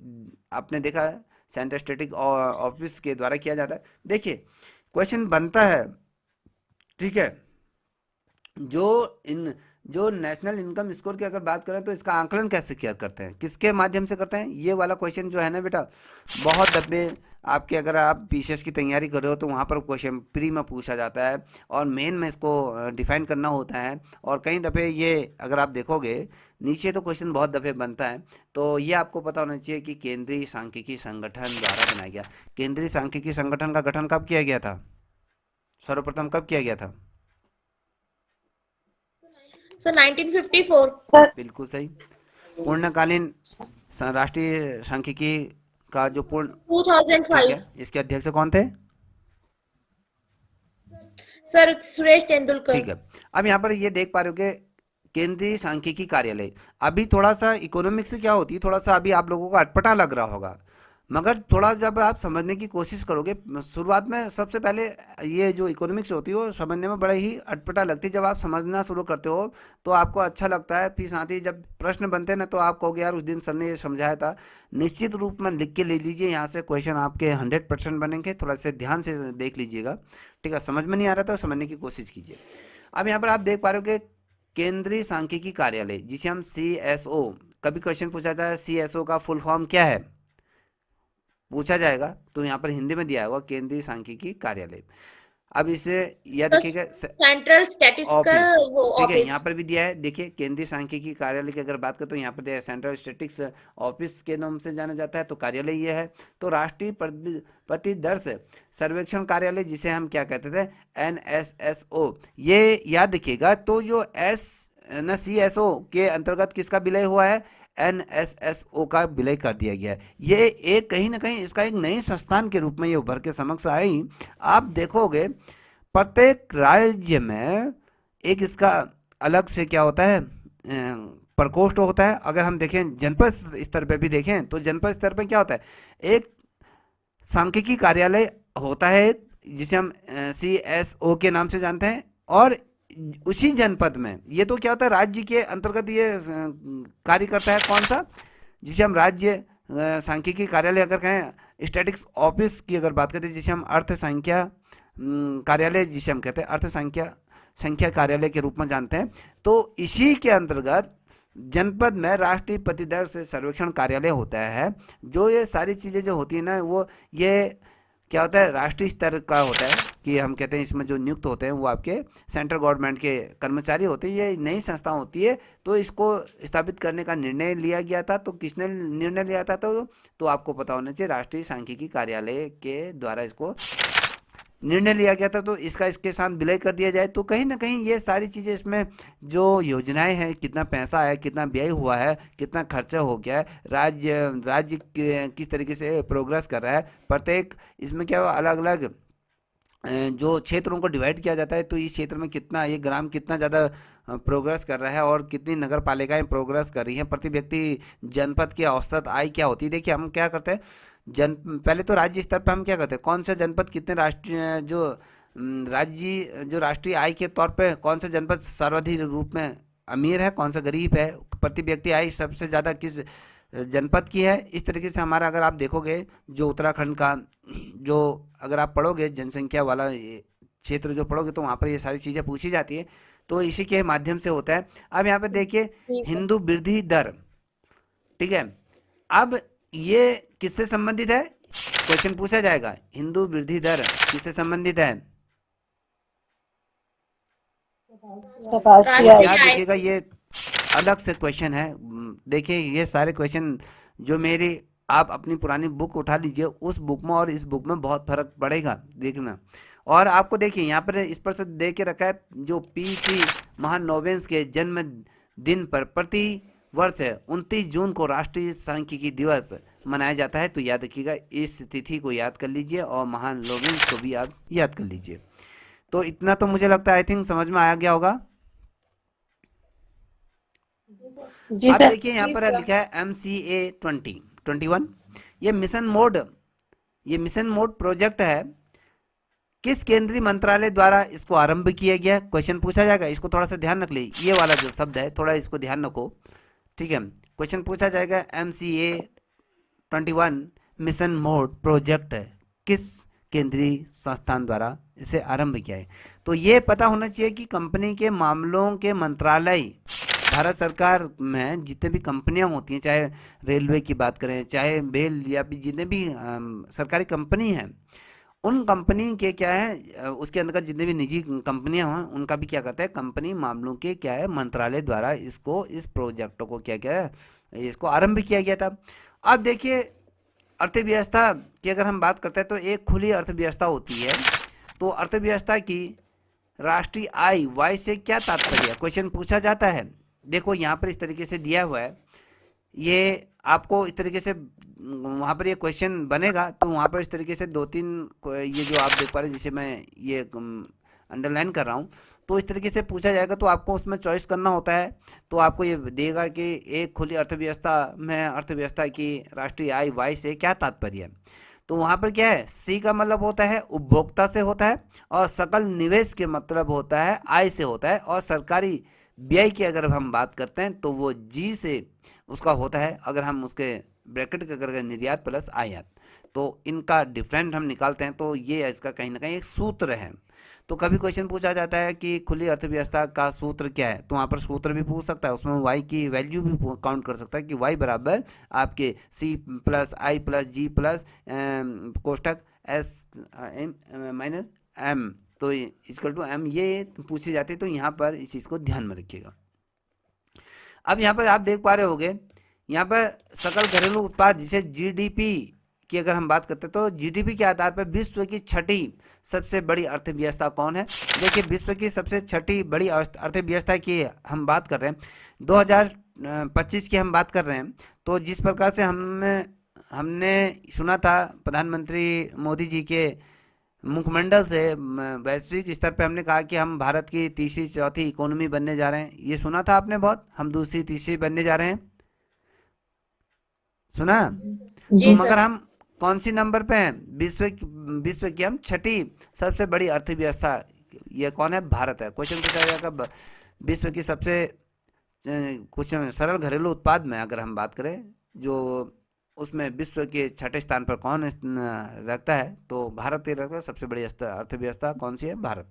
आपने देखा सेंट्रल स्टेटिक ऑफिस के द्वारा किया जाता है। देखिए क्वेश्चन बनता है, ठीक है, जो इन जो नेशनल इनकम स्कोर की अगर बात करें तो इसका आंकलन कैसे किया करते हैं, किसके माध्यम से करते हैं, ये वाला क्वेश्चन जो है ना बेटा, बहुत दफे आपके अगर आप पीसीएस की तैयारी कर रहे हो तो वहाँ पर क्वेश्चन प्री में पूछा जाता है और मेन में इसको डिफाइन करना होता है। और कई दफ़े ये अगर आप देखोगे नीचे तो क्वेश्चन बहुत दफ़े बनता है। तो ये आपको पता होना चाहिए कि केंद्रीय सांख्यिकी संगठन द्वारा बनाया गया। केंद्रीय सांख्यिकी संगठन का गठन कब किया गया था, सर्वप्रथम कब किया गया था? सर 1954। बिल्कुल सही। पूर्णकालीन राष्ट्रीय सांख्यिकी का जो पूर्ण, ठीक 2005। है, इसके अध्यक्ष कौन थे? सर सुरेश तेंदुलकर। ठीक है। अब यहाँ पर ये देख पा रहे हो कि केंद्रीय सांख्यिकी कार्यालय, अभी थोड़ा सा इकोनॉमिक्स से क्या होती है, थोड़ा सा अभी आप लोगों को अटपटा लग रहा होगा, मगर थोड़ा जब आप समझने की कोशिश करोगे, शुरुआत में सबसे पहले ये जो इकोनॉमिक्स होती है वो समझने में बड़ा ही अटपटा लगती है। जब आप समझना शुरू करते हो तो आपको अच्छा लगता है, फिर साथ ही जब प्रश्न बनते हैं ना तो आप कहोगे यार उस दिन सर ने ये समझाया था। निश्चित रूप में लिख के ले लीजिए, यहाँ से क्वेश्चन आपके 100% बनेंगे, थोड़ा सा ध्यान से देख लीजिएगा, ठीक है। समझ में नहीं आ रहा तो समझने की कोशिश कीजिए। अब यहाँ पर आप देख पा रहे हो कि केंद्रीय सांख्यिकी कार्यालय जिसे हम CSO, कभी क्वेश्चन पूछा जाता है CSO का फुल फॉर्म क्या है, पूछा जाएगा तो यहाँ पर हिंदी में दिया होगा केंद्रीय सांख्यिकी कार्यालय। अब इसे याद रखिएगा, सेंट्रल स्टैटिस्टिकल ऑफिस, वो ठीक है, ऑफिस। यहाँ पर भी दिया है। देखिए केंद्रीय सांख्यिकी कार्यालय की अगर बात करें तो यहाँ पर दिया है सेंट्रल स्टैटिस्टिक्स ऑफिस के नाम से जाना जाता है, तो कार्यालय ये है। तो राष्ट्रीय प्रतिदर्श सर्वेक्षण कार्यालय जिसे हम क्या कहते थे, NSSO, ये याद रखिएगा। तो जो CSO के अंतर्गत किसका विलय हुआ है, NSSO का विलय कर दिया गया है। ये एक कहीं ना कहीं इसका एक नई संस्थान के रूप में ये उभर के समक्ष आई। आप देखोगे प्रत्येक राज्य में एक इसका अलग से क्या होता है, प्रकोष्ठ होता है। अगर हम देखें जनपद स्तर पे भी देखें तो जनपद स्तर पे क्या होता है, एक सांख्यिकी कार्यालय होता है जिसे हम CSO के नाम से जानते हैं। और उसी जनपद में ये तो क्या होता है, राज्य के अंतर्गत ये कार्य करता है। कौन सा, जिसे हम राज्य सांख्यिकी कार्यालय अगर कहें। स्टैटिक्स ऑफिस की अगर बात करें जिसे हम अर्थ संख्या कार्यालय, जिसे हम कहते हैं अर्थ संख्या कार्यालय के रूप में जानते हैं। तो इसी के अंतर्गत जनपद में राष्ट्रीय प्रतिदर्श सर्वेक्षण कार्यालय होता है। जो ये सारी चीज़ें जो होती है ना, वो ये क्या होता है, राष्ट्रीय स्तर का होता है कि हम कहते हैं इसमें जो नियुक्त होते हैं वो आपके सेंट्रल गवर्नमेंट के कर्मचारी होते हैं। ये नई संस्था होती है, तो इसको स्थापित करने का निर्णय लिया गया था। तो किसने निर्णय लिया था, तो आपको पता होना चाहिए राष्ट्रीय सांख्यिकी कार्यालय के द्वारा इसको निर्णय लिया गया था। तो इसका इसके साथ विलय कर दिया जाए तो कहीं ना कहीं ये सारी चीज़ें, इसमें जो योजनाएं हैं, कितना पैसा है, कितना व्यय हुआ है, कितना खर्चा हो गया है, राज्य किस तरीके से प्रोग्रेस कर रहा है, प्रत्येक इसमें क्या अलग अलग जो क्षेत्रों को डिवाइड किया जाता है। तो इस क्षेत्र में कितना, ये ग्राम कितना ज़्यादा प्रोग्रेस कर रहा है और कितनी नगर पालिकाएँ प्रोग्रेस कर रही हैं, प्रति व्यक्ति जनपद की औसत आय क्या होती है। देखिए हम क्या करते हैं, पहले तो राज्य स्तर पर हम क्या करते हैं, कौन सा जनपद कितने राष्ट्रीय जो राष्ट्रीय आय के तौर पे कौन सा जनपद सर्वाधिक रूप में अमीर है, कौन सा गरीब है, प्रति व्यक्ति आय सबसे ज़्यादा किस जनपद की है। इस तरीके से हमारा अगर आप देखोगे जो उत्तराखंड का जो अगर आप पढ़ोगे जनसंख्या वाला क्षेत्र जो पढ़ोगे तो वहाँ पर ये सारी चीज़ें पूछी जाती है। तो इसी के माध्यम से होता है। अब यहाँ पे देखिए हिंदू वृद्धि दर, ठीक है। अब ये किससे संबंधित है, क्वेश्चन पूछा जाएगा, हिंदू वृद्धि दर किससे संबंधित है। याद देखिएगा ये अलग से क्वेश्चन है। देखिए ये सारे क्वेश्चन जो मेरी, आप अपनी पुरानी बुक उठा लीजिए, उस बुक में और इस बुक में बहुत फर्क पड़ेगा देखना। और आपको देखिए यहाँ पर इस पर से दे के रखा है जो PC महानोवेंस के जन्म दिन पर प्रति वर्ष 29 जून को राष्ट्रीय सांख्यिकी दिवस मनाया जाता है। तो याद रखिएगा, इस तिथि को याद कर लीजिए और महान लोवेंस को भी आप याद कर लीजिए। तो इतना तो मुझे लगता है आई थिंक समझ में आ गया होगा। जी अब सर। देखिए यहाँ पर लिखा है MCA 2021, ये मिशन मोड प्रोजेक्ट है। किस केंद्रीय मंत्रालय द्वारा इसको आरंभ किया गया? क्वेश्चन पूछा जाएगा, इसको थोड़ा सा ध्यान रख लीजिए, ये वाला जो शब्द है थोड़ा इसको ध्यान रखो, ठीक है। क्वेश्चन पूछा जाएगा MCA 21 मिशन मोड प्रोजेक्ट है, किस केंद्रीय संस्थान द्वारा इसे आरंभ किया है? तो ये पता होना चाहिए कि कंपनी के मामलों के मंत्रालय, भारत सरकार में जितने भी कंपनियां होती हैं, चाहे रेलवे की बात करें, चाहे बेल या भी जितने भी सरकारी कंपनी हैं, उन कंपनी के क्या है उसके अंदर जितने भी निजी कंपनियां हैं उनका भी क्या करता है, कंपनी मामलों के क्या है मंत्रालय द्वारा इसको, इस प्रोजेक्ट को क्या क्या है, इसको आरंभ किया गया था। अब देखिए अर्थव्यवस्था की अगर हम बात करते हैं तो एक खुली अर्थव्यवस्था होती है, तो अर्थव्यवस्था की राष्ट्रीय आय वाई से क्या तात्पर्य है? क्वेश्चन पूछा जाता है। देखो यहाँ पर इस तरीके से दिया हुआ है, ये आपको इस तरीके से वहाँ पर ये क्वेश्चन बनेगा, तो वहाँ पर इस तरीके से 2-3 ये जो आप देख पा रहे हैं, जिसे मैं ये अंडरलाइन कर रहा हूँ, तो इस तरीके से पूछा जाएगा तो आपको उसमें चॉइस करना होता है। तो आपको ये देगा कि एक खुली अर्थव्यवस्था में अर्थव्यवस्था की राष्ट्रीय आय वाई से क्या तात्पर्य है? तो वहाँ पर क्या है, सी का मतलब होता है उपभोक्ता से होता है, और सकल निवेश के मतलब होता है आय से होता है, और सरकारी व्यय की अगर हम बात करते हैं तो वो जी से उसका होता है, अगर हम उसके ब्रैकेट के अगर निर्यात प्लस आयात, तो इनका डिफरेंट हम निकालते हैं, तो ये इसका कहीं ना कहीं एक सूत्र है। तो कभी क्वेश्चन पूछा जाता है कि खुली अर्थव्यवस्था का सूत्र क्या है, तो वहाँ पर सूत्र भी पूछ सकता है, उसमें वाई की वैल्यू भी काउंट कर सकता है कि वाई बराबर आपके सी प्लस आई प्लस जी प्लस कोष्टक एस माइनस एम, तो इक्वल टू एम, ये पूछी जाती है। तो यहाँ पर इस चीज़ को ध्यान में रखिएगा। अब यहाँ पर आप देख पा रहे होंगे, यहाँ पर सकल घरेलू उत्पाद जिसे जीडीपी की अगर हम बात करते हैं, तो जीडीपी के आधार पर विश्व की छठी सबसे बड़ी अर्थव्यवस्था कौन है? देखिए विश्व की सबसे छठी बड़ी अर्थव्यवस्था की हम बात कर रहे हैं, 2025 की हम बात कर रहे हैं। तो जिस प्रकार से हमने सुना था प्रधानमंत्री मोदी जी के मुखमंडल से, वैश्विक स्तर पे हमने कहा कि हम भारत की तीसरी चौथी इकोनॉमी बनने जा रहे हैं, ये सुना था आपने बहुत, हम दूसरी तीसरी बनने जा रहे हैं, सुना? जी तो मगर सर। हम कौन सी नंबर पे हैं? विश्व की हम छठी सबसे बड़ी अर्थव्यवस्था, ये कौन है? भारत है। क्वेश्चन पूछा जाएगा विश्व की सबसे कुछ सरल घरेलू उत्पाद में अगर हम बात करें, जो उसमें विश्व के छठे स्थान पर कौन रखता है, तो भारत ही रखता है। सबसे बड़ी अर्थव्यवस्था कौन सी है? भारत।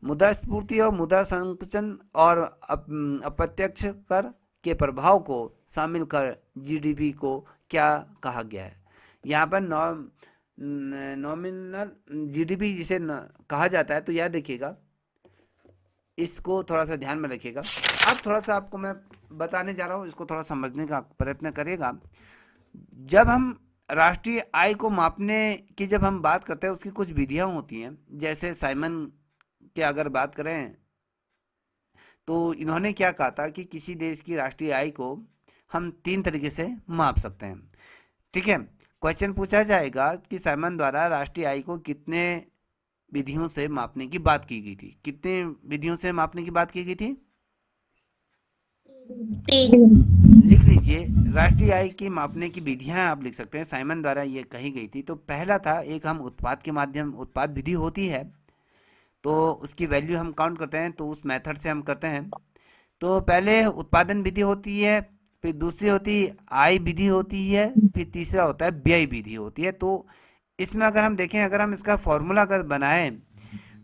मुद्रास्फीति और मुद्रा संकुचन और अप्रत्यक्ष कर के प्रभाव को शामिल कर जीडीपी को क्या कहा गया है? यहाँ पर नॉमिनल जीडीपी जिसे कहा जाता है, तो याद देखिएगा, इसको थोड़ा सा ध्यान में रखिएगा। अब थोड़ा सा आपको मैं बताने जा रहा हूँ, इसको थोड़ा समझने का प्रयत्न करिएगा। जब हम राष्ट्रीय आय को मापने की जब हम बात करते हैं, उसकी कुछ विधियां होती हैं, जैसे साइमन की अगर बात करें तो इन्होंने क्या कहा था कि किसी देश की राष्ट्रीय आय को हम 3 तरीके से माप सकते हैं, ठीक है। क्वेश्चन पूछा जाएगा कि साइमन द्वारा राष्ट्रीय आय को कितने विधियों से मापने की बात की गई थी? कितने विधियों से मापने की बात की गई थी? 3। लिख लीजिए, राष्ट्रीय आय की मापने की विधियां आप लिख सकते हैं, साइमन द्वारा ये कही गई थी। तो पहला था, एक हम उत्पाद के माध्यम, उत्पाद विधि होती है, तो उसकी वैल्यू हम काउंट करते हैं, तो उस मेथड से हम करते हैं। तो पहले उत्पादन विधि होती है, फिर दूसरी होती आय विधि होती है, फिर तीसरा होता है व्यय विधि होती है। तो इसमें अगर हम देखें, अगर हम इसका फॉर्मूला अगर बनाएं,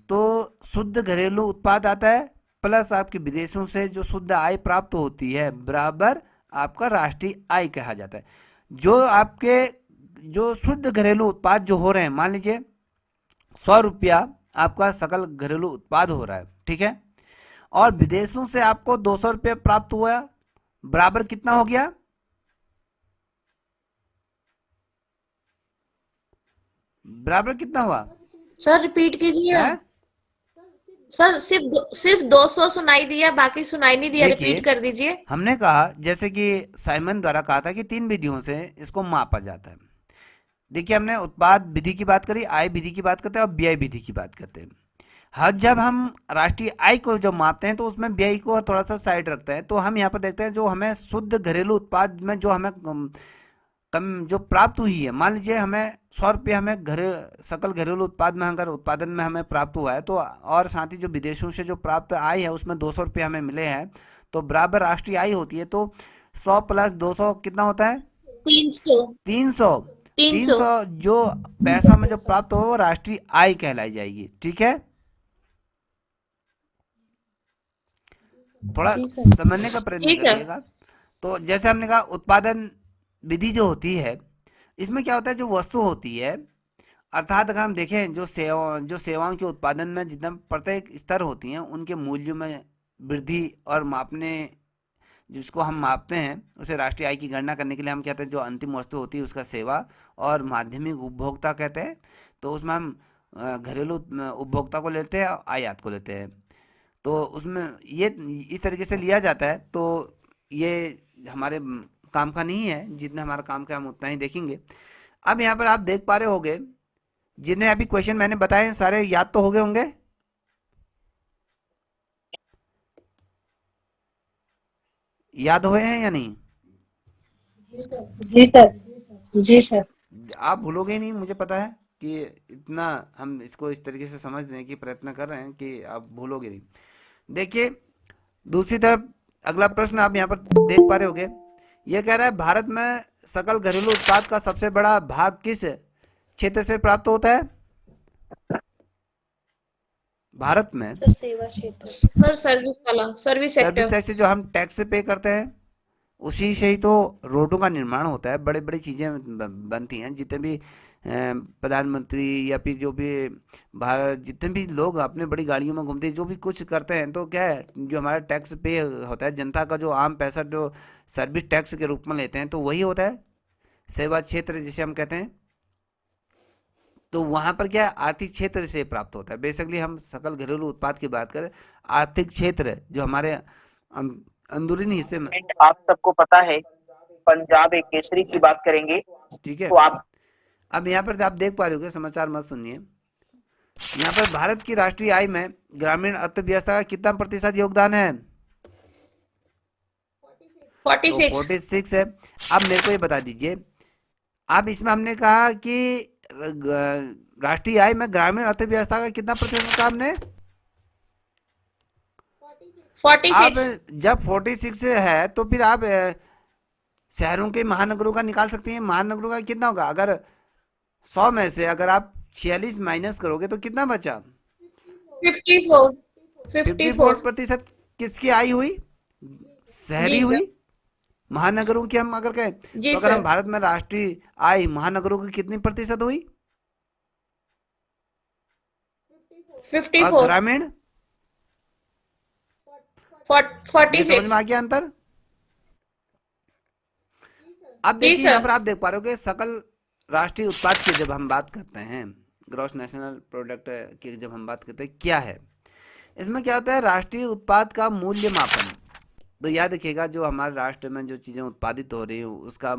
तो शुद्ध घरेलू उत्पाद आता है प्लस आपके विदेशों से जो शुद्ध आय प्राप्त होती है बराबर आपका राष्ट्रीय आय कहा जाता है। जो आपके जो शुद्ध घरेलू उत्पाद जो हो रहे हैं, मान लीजिए 100 रुपया आपका सकल घरेलू उत्पाद हो रहा है, ठीक है, और विदेशों से आपको 200 रुपये प्राप्त हुआ, बराबर कितना हो गया? बराबर कितना हुआ? सर रिपीट कीजिए। है? सर सिर्फ 200 सुनाई दिया, बाकी सुनाई नहीं दिया, देखिए, रिपीट कर दीजिए। हमने कहा जैसे कि साइमन द्वारा कहा था कि 3 विधियों से इसको मापा जाता है। देखिए, हमने उत्पाद विधि की बात करी, आय विधि की बात करते हैं और व्यय विधि की बात करते हैं। जब हम राष्ट्रीय आय को जब मापते हैं तो उसमें व्यय को थोड़ा सा साइड रखते हैं, तो हम यहाँ पर देखते हैं जो हमें शुद्ध घरेलू उत्पाद में जो हमें कम जो प्राप्त हुई है, मान लीजिए हमें 100 रुपये हमें सकल घरेलू उत्पाद में अगर उत्पादन में हमें प्राप्त हुआ है, तो और साथ ही जो विदेशों से जो प्राप्त आय है उसमें 200 रुपये हमें मिले हैं, तो बराबर राष्ट्रीय आय होती है। तो 100 + 200 कितना होता है? 300 300। 300 300 जो पैसा में जो प्राप्त हो वो राष्ट्रीय आय कहलाई जाएगी। ठीक है, थोड़ा जी सर। समझने का प्रयत्न ठीक है। करिएगा। तो जैसे हमने कहा उत्पादन विधि जो होती है, इसमें क्या होता है, जो वस्तु होती है, अर्थात अगर हम देखें जो सेवाओं के उत्पादन में जितना प्रत्येक स्तर होती हैं उनके मूल्यों में वृद्धि और मापने, जिसको हम मापते हैं उसे राष्ट्रीय आय की गणना करने के लिए हम कहते हैं जो अंतिम वस्तु होती है उसका सेवा और माध्यमिक उपभोक्ता कहते हैं। तो उसमें हम घरेलू उपभोक्ता को लेते हैं और आयात को लेते हैं। तो उसमें ये इस तरीके से लिया जाता है। तो ये हमारे काम का नहीं है, जितना हमारा काम का हम उतना ही देखेंगे। अब यहाँ पर आप देख पा रहे होंगे, जितने अभी क्वेश्चन मैंने बताए हैं सारे याद तो हो गए होंगे। याद हुए हैं या नहीं? जी सर, जी सर। आप भूलोगे नहीं, मुझे पता है कि इतना हम इसको इस तरीके से समझने की प्रयत्न कर रहे हैं कि आप भूलोगे नहीं। देखिए दूसरी तरफ अगला प्रश्न आप यहाँ पर देख पा रहे होगे, ये कह रहा है भारत में सकल घरेलू उत्पाद का सबसे बड़ा भाग किस क्षेत्र से प्राप्त होता है? भारत में सर सेवा क्षेत्र। सर सर्विस वाला, सर्विस सर्विस सेक्टर। टैक्स जो हम टैक्स पे करते हैं उसी से ही तो रोडों का निर्माण होता है, बड़ी बड़ी चीज़ें बनती हैं। जितने भी प्रधानमंत्री या फिर जो भी भारत जितने भी लोग अपने बड़ी गाड़ियों में घूमते हैं, जो भी कुछ करते हैं, तो क्या है जो हमारा टैक्स पे होता है, जनता का जो आम पैसा जो सर्विस टैक्स के रूप में लेते हैं, तो वही होता है सेवा क्षेत्र जिसे हम कहते हैं। तो वहाँ पर क्या है, आर्थिक क्षेत्र से प्राप्त होता है। बेसिकली हम सकल घरेलू उत्पाद की बात करें, आर्थिक क्षेत्र जो हमारे अंदरूनी हिस्से में, आप सबको पता है पंजाब एक केसरी की बात करेंगे ठीक है। तो आप अब यहाँ पर आप देख पा रहे हो, समाचार मत सुनिए। यहाँ पर भारत की राष्ट्रीय आय में ग्रामीण अर्थव्यवस्था का कितना प्रतिशत योगदान है? तो 46 46 है। अब मेरे को ये बता दीजिए, अब इसमें हमने कहा कि राष्ट्रीय आय में ग्रामीण अर्थव्यवस्था का कितना प्रतिशत कहा हमने? 46 अब जब 46 है तो फिर आप शहरों के महानगरों का निकाल सकते हैं। महानगरों का कितना होगा? अगर 100 में से अगर आप 46 माइनस करोगे तो कितना बचा? 54 54% किसकी आय हुई? शहरी जी सर। हुई। महानगरों की हम अगर कहें जी तो अगर हम सर। भारत में राष्ट्रीय आय महानगरों की कितनी प्रतिशत हुई? और 54 ग्रामीण? ये समझ में 46 आ गया अंतर? अब जी देखिए यहाँ सर। पर आप देख पा रहे हो कि सकल राष्ट्रीय उत्पाद की जब हम बात करते हैं, ग्रॉस नेशनल प्रोडक्ट की जब हम बात करते हैं, क्या है इसमें, क्या होता है राष्ट्रीय उत्पाद का मूल्य मापन। तो याद रखिएगा जो हमारे राष्ट्र में जो चीज़ें उत्पादित हो रही हैं उसका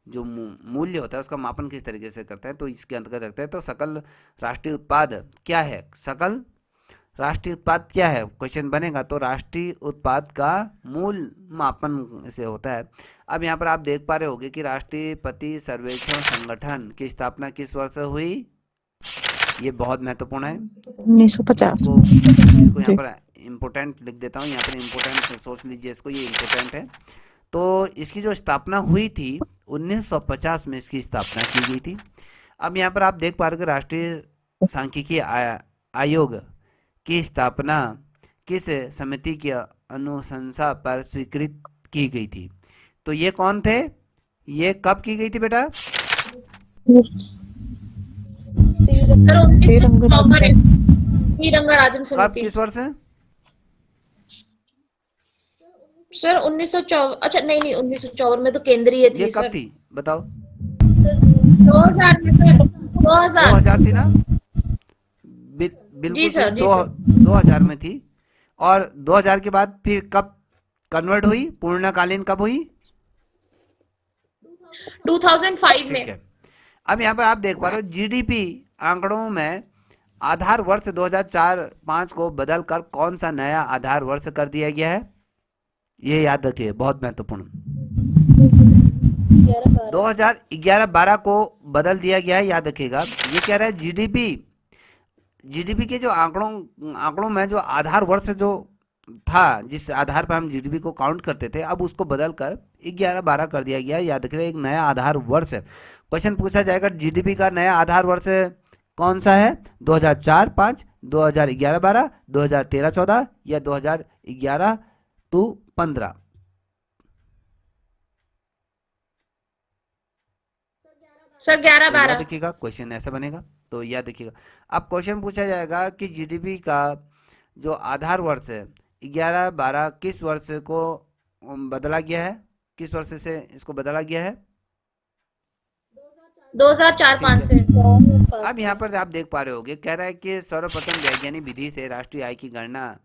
जो मूल्य होता है उसका मापन किस तरीके से करते हैं, तो इसके अंतर्गत रखते हैं। तो सकल राष्ट्रीय उत्पाद क्या है? सकल राष्ट्रीय उत्पाद क्या है, क्वेश्चन बनेगा तो राष्ट्रीय उत्पाद का मूल मापन से होता है। अब यहाँ पर आप देख पा रहे होंगे कि राष्ट्रपति सर्वेक्षण संगठन की स्थापना किस वर्ष हुई? ये बहुत महत्वपूर्ण है। 1950। इसको यहाँ पर इम्पोर्टेंट लिख देता हूँ, यहाँ पर इम्पोर्टेंट सोच लीजिए इसको, ये इम्पोर्टेंट है। तो इसकी जो स्थापना हुई थी 1950 में इसकी स्थापना की गई थी। अब यहाँ पर आप देख पा रहे हो कि राष्ट्रीय सांख्यिकी आयोग की स्थापना किस समिति की अनुशंसा पर स्वीकृत की गई थी? तो ये कौन थे? ये कब की गई थी बेटा? सर 1954 श्रीरंगराजन कब, समिति। किस वर्ष? सर 1954, अच्छा नहीं 1954 में तो केंद्रीय ये थी कब सर। थी बताओ? सर 2000 में सर, 2000 2000 थी ना? बिल्कुल जी सर, ठीक, जी सर। 2000 में थी। और 2000 के बाद फिर कब कन्वर्ट हुई, पूर्णकालीन कब हुई? 2005 ठीक में। है। अब यहाँ पर आप देख पा रहे हो जीडीपी आंकड़ों में आधार वर्ष 2004-5 को बदलकर कौन सा नया आधार वर्ष कर दिया गया है? ये याद रखिए, बहुत महत्वपूर्ण। 2011-12 को बदल दिया गया है, याद रखिएगा। ये कह रहा है जीडीपी के जो आंकड़ों में जो आधार वर्ष जो था, जिस आधार पर हम जीडीपी को काउंट करते थे, अब उसको बदलकर 11-12 कर दिया गया है, याद रखिएगा। एक नया आधार वर्ष है। क्वेश्चन पूछा जाएगा जीडीपी का नया आधार वर्ष कौन सा है? 2004-5, 2011-12, 2013-14 या 2011-15? सर तो याद 11-12। रखिएगा, क्वेश्चन ऐसा बनेगा। तो याद रखिएगा, अब क्वेश्चन पूछा जाएगा कि जीडीपी का जो आधार वर्ष है 11-12 किस वर्ष को बदला गया है? किस वर्ष से इसको बदला गया है? 2004-5 ठीक है। से। अब यहाँ पर आप देख पा रहे होगे, कह रहा है कि सर्वप्रथम वैज्ञानिक विधि से राष्ट्रीय आय की गणना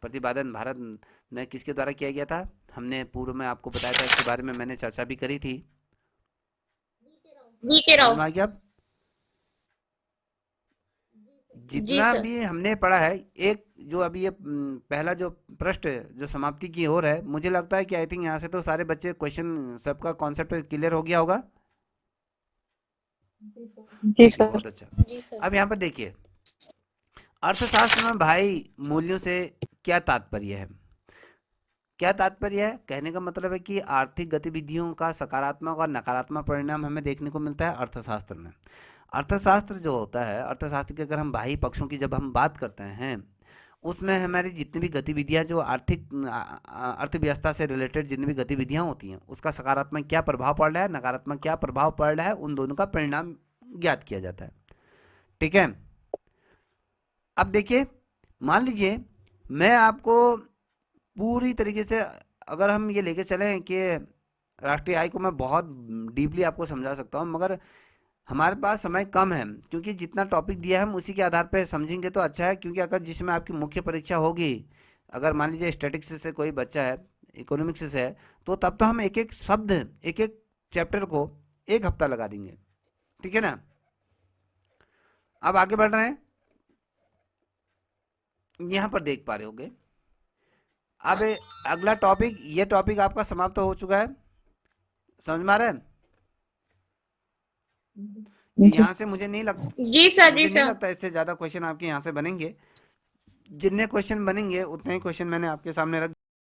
प्रतिपादन भारत में किसके द्वारा किया गया था? हमने पूर्व में आपको बताया था, इसके बारे में मैंने चर्चा भी करी थी। वी के समझ राव। में आ गया? अब जी जितना सर। भी हमने पढ़ा है, एक जो अभी ये पहला जो पृष्ठ जो समाप्ति की ओर है, मुझे लगता है कि आई थिंक यहाँ से तो सारे बच्चे क्वेश्चन सबका कॉन्सेप्ट क्लियर हो गया होगा। जी सर। बहुत अच्छा। जी सर। अब यहाँ पर देखिए, अर्थशास्त्र में भाई मूल्यों से क्या तात्पर्य है? क्या तात्पर्य है? कहने का मतलब है कि आर्थिक गतिविधियों का सकारात्मक और नकारात्मक परिणाम हमें देखने को मिलता है अर्थशास्त्र में। अर्थशास्त्र जो होता है, अर्थशास्त्र के अगर हम बाह्य पक्षों की जब हम बात करते हैं, उसमें हमारी जितनी भी गतिविधियां जो आर्थिक अर्थव्यवस्था से रिलेटेड जितनी भी गतिविधियां होती हैं, उसका सकारात्मक क्या प्रभाव पड़ रहा है, नकारात्मक क्या प्रभाव पड़ रहा है, उन दोनों का परिणाम ज्ञात किया जाता है। ठीक है। अब देखिए, मान लीजिए मैं आपको पूरी तरीके से अगर हम ये लेके चलें कि राष्ट्रीय आय को मैं बहुत डीपली आपको समझा सकता हूँ, मगर हमारे पास समय कम है, क्योंकि जितना टॉपिक दिया है हम उसी के आधार पर समझेंगे तो अच्छा है। क्योंकि अगर जिसमें आपकी मुख्य परीक्षा होगी, अगर मान लीजिए स्टैटिस्टिक्स से कोई बच्चा है, इकोनॉमिक्स से है, तो तब तो हम एक एक शब्द, एक एक चैप्टर को 1 हफ्ता लगा देंगे। ठीक है ना? अब आगे बढ़ रहे हैं। यहाँ पर देख पा रहे होगे, अब अगला टॉपिक, ये टॉपिक आपका समाप्त हो चुका है। समझ में आ रहा है? यहाँ से मुझे नहीं लगता, जी सर। मुझे जी नहीं सर। लगता इससे ज्यादा क्वेश्चन आपके यहाँ से बनेंगे। जितने क्वेश्चन बनेंगे उतने ही क्वेश्चन मैंने आपके सामने रख